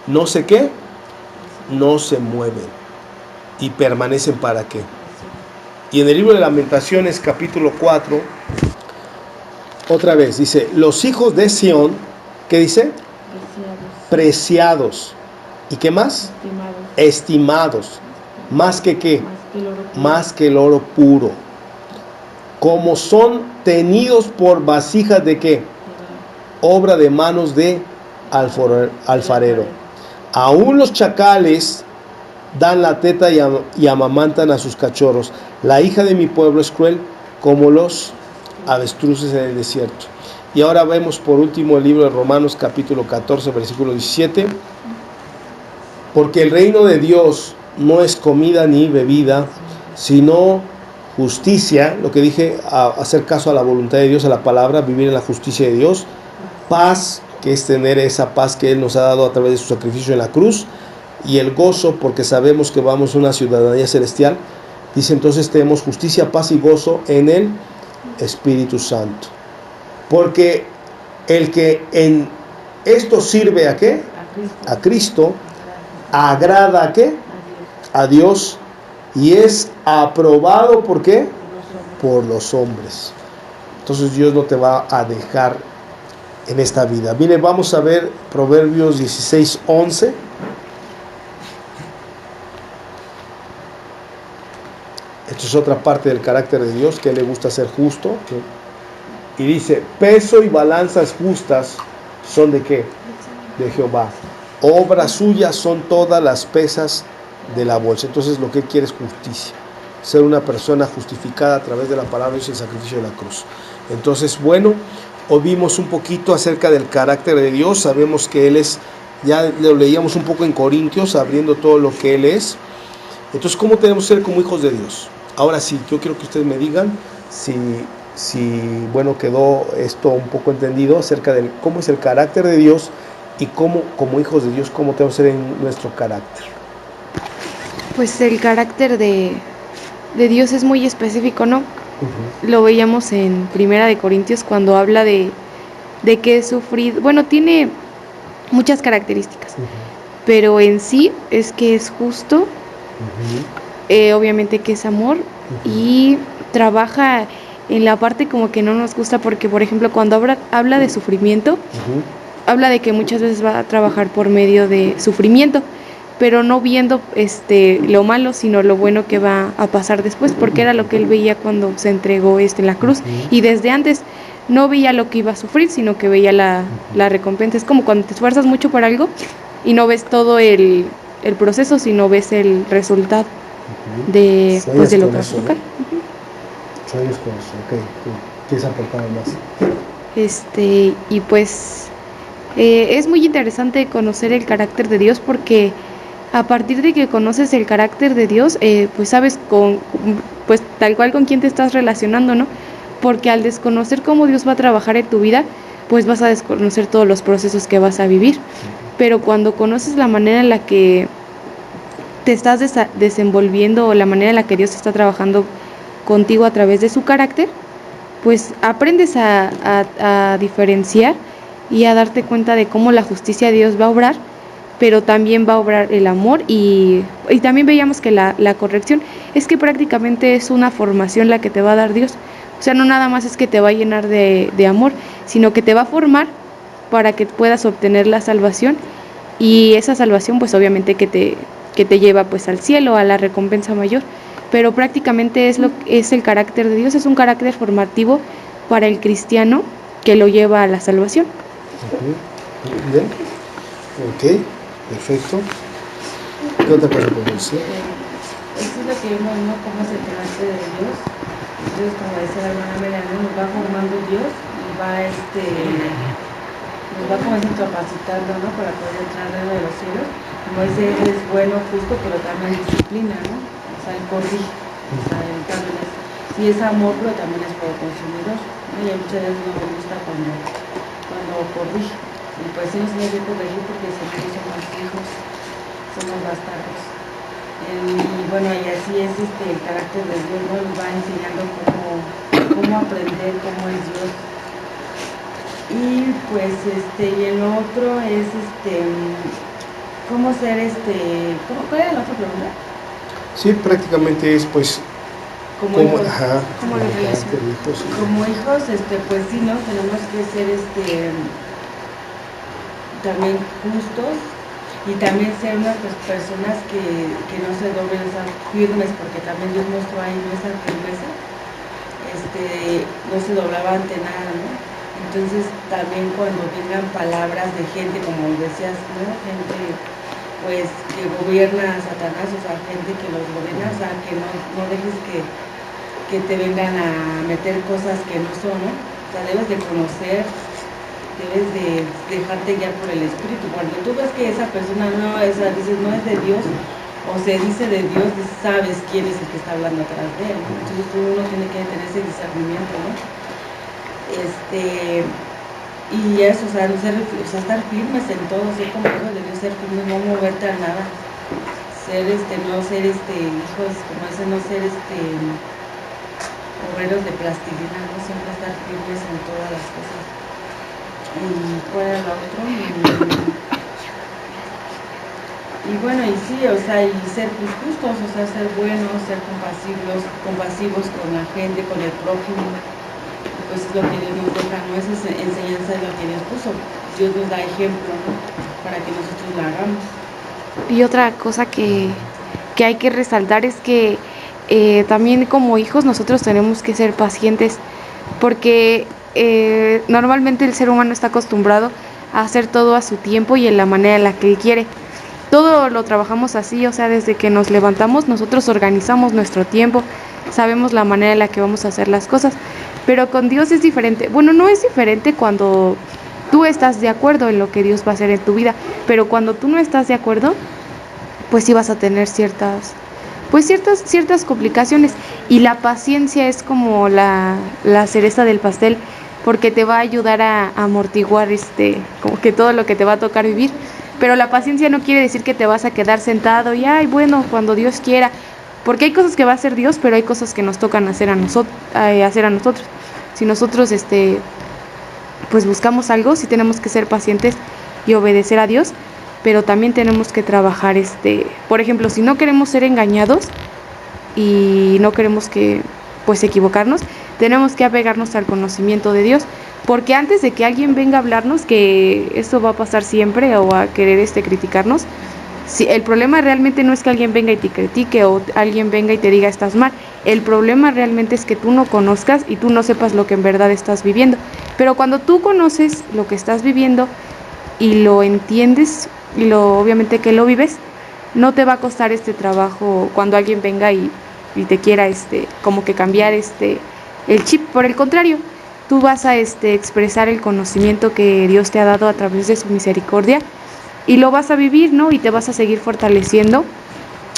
no sé qué, no se mueven y permanecen para qué, Y en el libro de Lamentaciones, capítulo 4, otra vez dice, los hijos de Sión, ¿qué dice? Preciados. ¿Y qué más? Estimados. ¿Más que qué? Más que el oro puro. Como son tenidos por vasijas de qué? Obra de manos de alfarero. Aún los chacales dan la teta y amamantan a sus cachorros. La hija de mi pueblo es cruel como los avestruces en el desierto. Y ahora vemos por último el libro de Romanos capítulo 14 versículo 17. Porque el reino de Dios no es comida ni bebida, sino justicia, lo que dije, hacer caso a la voluntad de Dios, a la palabra, vivir en la justicia de Dios, paz, que es tener esa paz que Él nos ha dado a través de su sacrificio en la cruz, y el gozo, porque sabemos que vamos a una ciudadanía celestial. Dice entonces tenemos justicia, paz y gozo en el Espíritu Santo. Porque el que en esto sirve ¿a qué? A Cristo, agrada ¿a qué? A Dios, y es aprobado ¿por qué? Por los hombres. Entonces Dios no te va a dejar en esta vida. Mire, vamos a ver Proverbios 16:11. Esto es otra parte del carácter de Dios, que a Él le gusta ser justo. Y dice, peso y balanzas justas son ¿de qué? De Jehová. Obra suya son todas las pesas de la bolsa. Entonces lo que Él quiere es justicia. Ser una persona justificada a través de la palabra de Dios y el sacrificio de la cruz. Entonces, bueno, hoy vimos un poquito acerca del carácter de Dios. Sabemos que Él es, ya lo leíamos un poco en Corintios, abriendo todo lo que Él es. Entonces, ¿cómo tenemos que ser como hijos de Dios? Ahora sí, yo quiero que ustedes me digan si bueno, quedó esto un poco entendido acerca de cómo es el carácter de Dios y cómo, como hijos de Dios, cómo tenemos que ser en nuestro carácter. Pues el carácter de Dios es muy específico, ¿no? Lo veíamos en Primera de Corintios cuando habla de que es sufrido. Bueno, tiene muchas características, pero en sí es que es justo, obviamente que es amor, y trabaja en la parte como que no nos gusta, porque por ejemplo cuando habla de sufrimiento, habla de que muchas veces va a trabajar por medio de sufrimiento, pero no viendo lo malo, sino lo bueno que va a pasar después, porque era lo que él veía cuando se entregó en la cruz, y desde antes no veía lo que iba a sufrir, sino que veía la recompensa. Es como cuando te esfuerzas mucho por algo y no ves todo el proceso, sino ves el resultado de lo que va a tocar. Sueños con eso, ok. ¿Quieres aportar más? Y pues es muy interesante conocer el carácter de Dios, porque a partir de que conoces el carácter de Dios, pues sabes pues tal cual con quién te estás relacionando, ¿no? Porque al desconocer cómo Dios va a trabajar en tu vida, pues vas a desconocer todos los procesos que vas a vivir. Pero cuando conoces la manera en la que te estás desenvolviendo, o la manera en la que Dios está trabajando contigo a través de su carácter, pues aprendes a diferenciar y a darte cuenta de cómo la justicia de Dios va a obrar, pero también va a obrar el amor, y también veíamos que la corrección es que prácticamente es una formación la que te va a dar Dios. O sea, no nada más es que te va a llenar de amor, sino que te va a formar para que puedas obtener la salvación, y esa salvación pues obviamente que te lleva pues al cielo, a la recompensa mayor. Pero prácticamente es el carácter de Dios, es un carácter formativo para el cristiano que lo lleva a la salvación. Bien, ok, perfecto. ¿Qué otra cosa podemos decir? Eso es lo que vemos, ¿no? Cómo es el carácter de Dios. Entonces, como decía la hermana Melania, nos va formando Dios y nos va como dicen, capacitando, ¿no? Para poder entrar dentro de los cielos. Como dice, Él es bueno, justo, pero también disciplina, ¿no? O sea, Él corrige. O sea, Él también sí es amor, pero también es fuego consumidor, ¿no? Y a muchas veces no me gusta cuando corrige. Y pues sí nos tiene que corregir, porque si no somos hijos, somos bastardos. Y bueno, y así es el carácter de Dios, ¿no? Nos va enseñando cómo aprender cómo es Dios. Y pues y el otro es cómo ser ¿cuál era la otra pregunta? Sí, prácticamente es pues como hijos. Ajá, ¿Cómo lo relacionas? hijos, sí. Como hijos, pues sí, ¿no? Tenemos que ser también justos y también ser unas personas que no se doblen, o sea, firmes, porque también Dios mostró ahí esa firmeza, no se doblaba ante nada, ¿no? Entonces también cuando vengan palabras de gente, como decías, ¿no? Gente pues que gobierna a Satanás, o sea, gente que los gobierna, o sea, que no dejes que te vengan a meter cosas que no son, ¿no? O sea, debes de conocer, debes de dejarte guiar por el Espíritu. Cuando tú ves que esa persona dices, no es de Dios, o se dice de Dios, sabes quién es el que está hablando atrás de él, ¿no? Entonces uno tiene que tener ese discernimiento, ¿no? Y eso, o sea, estar firmes en todo, ser como hijos de Dios, ser firmes, no moverte a nada, no ser hijos, como dicen, no ser obreros de plastilina, no siempre estar firmes en todas las cosas. ¿Y cuál era la otra? Y bueno, y sí, o sea, y ser justos, o sea, ser buenos, ser compasivos con la gente, con el prójimo. Pues es lo que Dios nos deja, ¿no? Esa enseñanza es lo que Dios puso. Dios nos da ejemplo, ¿no? Para que nosotros la hagamos. Y otra cosa que hay que resaltar es que también como hijos nosotros tenemos que ser pacientes, porque normalmente el ser humano está acostumbrado a hacer todo a su tiempo y en la manera en la que él quiere. Todo lo trabajamos así, o sea, desde que nos levantamos nosotros organizamos nuestro tiempo, sabemos la manera en la que vamos a hacer las cosas, pero con Dios es diferente. Bueno, no es diferente cuando tú estás de acuerdo en lo que Dios va a hacer en tu vida, pero cuando tú no estás de acuerdo, pues sí vas a tener ciertas complicaciones, y la paciencia es como la cereza del pastel, porque te va a ayudar a amortiguar como que todo lo que te va a tocar vivir. Pero la paciencia no quiere decir que te vas a quedar sentado y ay, bueno, cuando Dios quiera, porque hay cosas que va a hacer Dios, pero hay cosas que nos tocan hacer a nosotros. Si nosotros pues buscamos algo, sí tenemos que ser pacientes y obedecer a Dios, pero también tenemos que trabajar, por ejemplo, si no queremos ser engañados y no queremos pues equivocarnos, tenemos que apegarnos al conocimiento de Dios, porque antes de que alguien venga a hablarnos, que esto va a pasar siempre, o a querer criticarnos, si el problema realmente no es que alguien venga y te critique o alguien venga y te diga estás mal, el problema realmente es que tú no conozcas y tú no sepas lo que en verdad estás viviendo. Pero cuando tú conoces lo que estás viviendo y lo entiendes y obviamente que lo vives, no te va a costar este trabajo cuando alguien venga y te quiera como que cambiar el chip. Por el contrario, tú vas a expresar el conocimiento que Dios te ha dado a través de su misericordia y lo vas a vivir, ¿no? Y te vas a seguir fortaleciendo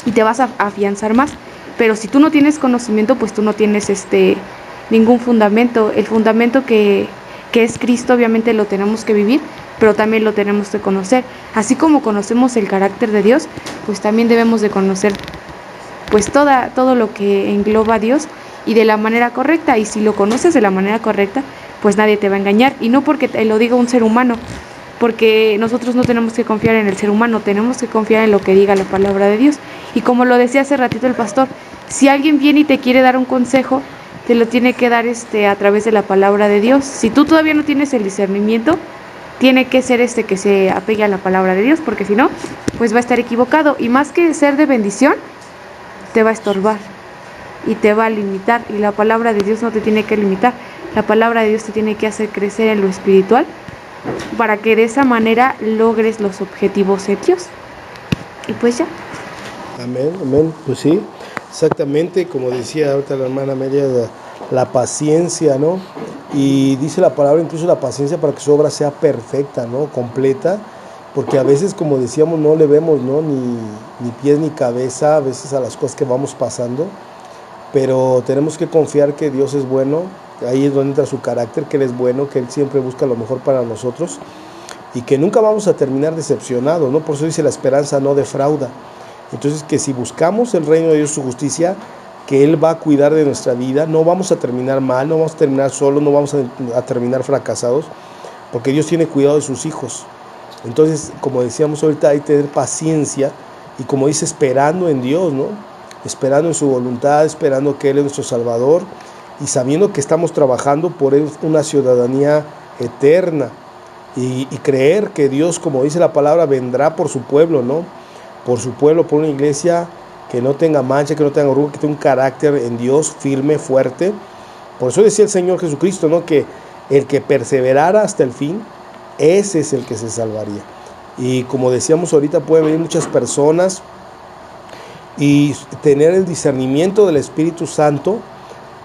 y te vas a afianzar más. Pero si tú no tienes conocimiento, pues tú no tienes ningún fundamento. El fundamento que es Cristo, obviamente lo tenemos que vivir, pero también lo tenemos que conocer. Así como conocemos el carácter de Dios, pues también debemos de conocer pues todo lo que engloba a Dios, y de la manera correcta. Y si lo conoces de la manera correcta, pues nadie te va a engañar, y no porque te lo diga un ser humano, porque nosotros no tenemos que confiar en el ser humano, tenemos que confiar en lo que diga la palabra de Dios. Y como lo decía hace ratito el pastor, si alguien viene y te quiere dar un consejo, te lo tiene que dar a través de la palabra de Dios. Si tú todavía no tienes el discernimiento, tiene que ser que se apegue a la palabra de Dios, porque si no, pues va a estar equivocado, y más que ser de bendición, te va a estorbar y te va a limitar. Y la palabra de Dios no te tiene que limitar, la palabra de Dios te tiene que hacer crecer en lo espiritual, para que de esa manera logres los objetivos de Dios. Y pues ya. Amén, amén. Pues sí, exactamente, como decía ahorita la hermana Amelia, la paciencia, ¿no? Y dice la palabra, incluso la paciencia, para que su obra sea perfecta, ¿no? Completa, porque a veces, como decíamos, no le vemos, ¿no? Ni pies ni cabeza a veces a las cosas que vamos pasando, pero tenemos que confiar que Dios es bueno. Ahí es donde entra su carácter, que Él es bueno, que Él siempre busca lo mejor para nosotros y que nunca vamos a terminar decepcionados, ¿no? Por eso dice, la esperanza no defrauda. Entonces, que si buscamos el reino de Dios, su justicia, que Él va a cuidar de nuestra vida, no vamos a terminar mal, no vamos a terminar solos, no vamos a terminar fracasados, porque Dios tiene cuidado de sus hijos. Entonces, como decíamos ahorita, hay que tener paciencia y, como dice, esperando en Dios, ¿no? esperando en su voluntad, esperando que Él es nuestro Salvador y sabiendo que estamos trabajando por una ciudadanía eterna y creer que Dios, como dice la palabra, vendrá por su pueblo, ¿no? Por su pueblo, por una iglesia que no tenga mancha, que no tenga arruga, que tenga un carácter en Dios firme, fuerte. Por eso decía el Señor Jesucristo, ¿no? Que el que perseverara hasta el fin, ese es el que se salvaría. Y como decíamos ahorita, puede venir muchas personas y tener el discernimiento del Espíritu Santo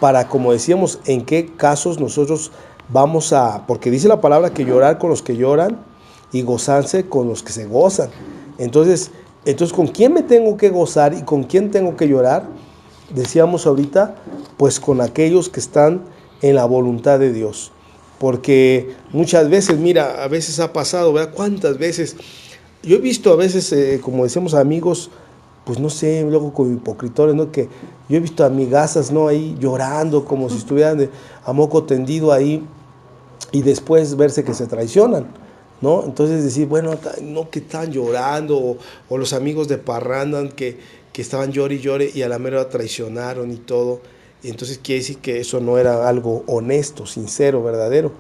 para, como decíamos, en qué casos nosotros vamos a, porque dice la palabra que llorar con los que lloran y gozarse con los que se gozan. Entonces, ¿con quién me tengo que gozar y con quién tengo que llorar? Decíamos ahorita, pues con aquellos que están en la voluntad de Dios. Porque muchas veces, mira, a veces ha pasado, ¿verdad? ¿Cuántas veces? Yo he visto a veces, como decíamos, amigos, pues no sé, luego con hipocritores, ¿no? Que yo he visto amigazas, ¿no? Ahí llorando como si estuvieran a moco tendido ahí y después verse que se traicionan, ¿no? Entonces decir, bueno, no que están llorando o los amigos de parranda que estaban llore y llore y a la mera hora traicionaron y todo. Y entonces quiere decir que eso no era algo honesto, sincero, verdadero.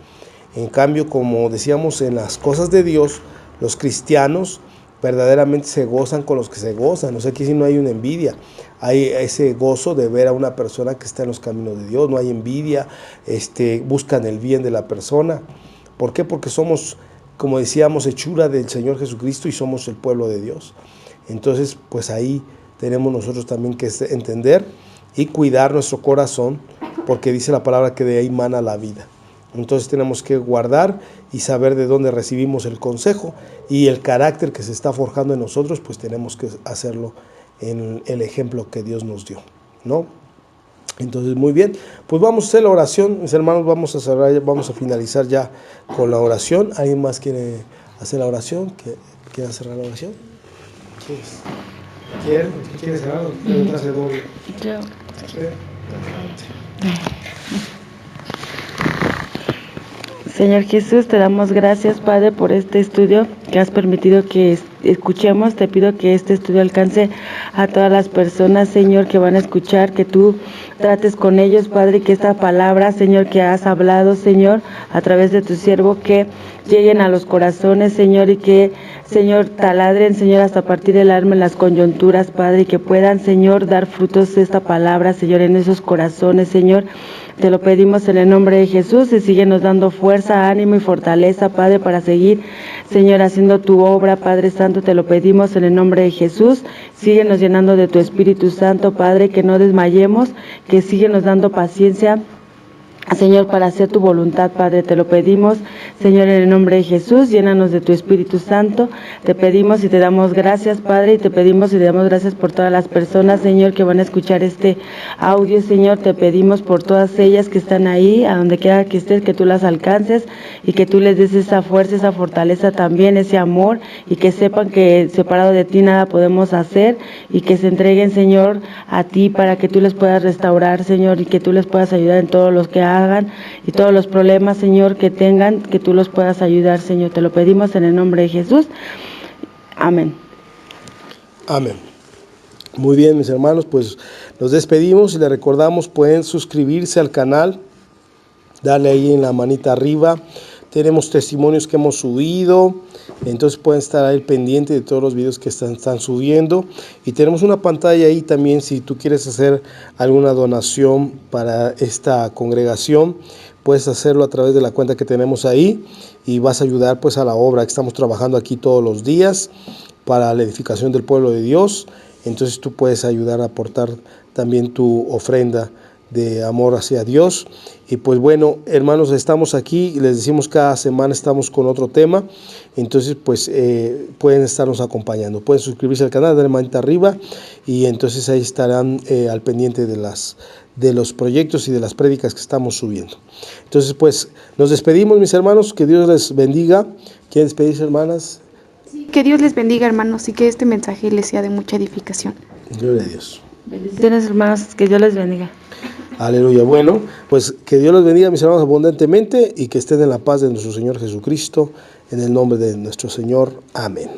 En cambio, como decíamos, en las cosas de Dios, los cristianos verdaderamente se gozan con los que se gozan. O sea, que si no hay una envidia, hay ese gozo de ver a una persona que está en los caminos de Dios, no hay envidia, buscan el bien de la persona. ¿Por qué? Porque somos, como decíamos, hechura del Señor Jesucristo y somos el pueblo de Dios. Entonces, pues ahí tenemos nosotros también que entender y cuidar nuestro corazón, porque dice la palabra que de ahí mana la vida. Entonces tenemos que guardar y saber de dónde recibimos el consejo y el carácter que se está forjando en nosotros, pues tenemos que hacerlo en el ejemplo que Dios nos dio, ¿no? Entonces, muy bien, pues vamos a hacer la oración, mis hermanos, vamos a cerrar, vamos a finalizar ya con la oración. ¿Alguien más quiere hacer la oración? ¿Quiere cerrar la oración? ¿Quieres cerrar o quieres hacer doble? Yo. Señor Jesús, te damos gracias, Padre, por este estudio que has permitido que escuchemos. Te pido que este estudio alcance a todas las personas, Señor, que van a escuchar, que tú trates con ellos, Padre, y que esta palabra, Señor, que has hablado, Señor, a través de tu siervo, que lleguen a los corazones, Señor, y que, Señor, taladren, Señor, hasta partir el alma en las coyunturas, Padre, y que puedan, Señor, dar frutos de esta palabra, Señor, en esos corazones, Señor. Te lo pedimos en el nombre de Jesús y síguenos dando fuerza, ánimo y fortaleza, Padre, para seguir, Señor, haciendo tu obra, Padre Santo. Te lo pedimos en el nombre de Jesús. Síguenos llenando de tu Espíritu Santo, Padre, que no desmayemos, que síguenos dando paciencia, Señor, para hacer tu voluntad, Padre. Te lo pedimos, Señor, en el nombre de Jesús. Llénanos de tu Espíritu Santo. Te pedimos y te damos gracias, Padre, y te pedimos y te damos gracias por todas las personas, Señor, que van a escuchar este audio, Señor. Te pedimos por todas ellas que están ahí, a donde quiera que estés, que tú las alcances y que tú les des esa fuerza, esa fortaleza también, ese amor, y que sepan que separado de ti nada podemos hacer, y que se entreguen, Señor, a ti para que tú les puedas restaurar, Señor, y que tú les puedas ayudar en todo lo que hagan y todos los problemas, Señor, que tengan, que tú los puedas ayudar, Señor. Te lo pedimos en el nombre de Jesús. Amén. Amén. Muy bien, mis hermanos, pues nos despedimos y les recordamos, pueden suscribirse al canal, darle ahí en la manita arriba. Tenemos testimonios que hemos subido, entonces pueden estar ahí pendiente de todos los videos que están subiendo. Y tenemos una pantalla ahí también si tú quieres hacer alguna donación para esta congregación. Puedes hacerlo a través de la cuenta que tenemos ahí y vas a ayudar pues a la obra que estamos trabajando aquí todos los días para la edificación del pueblo de Dios. Entonces tú puedes ayudar a aportar también tu ofrenda de amor hacia Dios. Y pues bueno, hermanos, estamos aquí y les decimos cada semana estamos con otro tema. Entonces pues pueden estarnos acompañando, pueden suscribirse al canal, darle manita arriba y entonces ahí estarán al pendiente de los proyectos y de las prédicas que estamos subiendo. Entonces pues nos despedimos, mis hermanos, que Dios les bendiga. ¿Quieren despedirse, hermanas? Sí, que Dios les bendiga, hermanos, y que este mensaje les sea de mucha edificación. Gloria a Dios. Bendiciones, hermanos, que Dios les bendiga. Aleluya. Bueno, pues que Dios los bendiga, mis hermanos, abundantemente y que estén en la paz de nuestro Señor Jesucristo, en el nombre de nuestro Señor. Amén.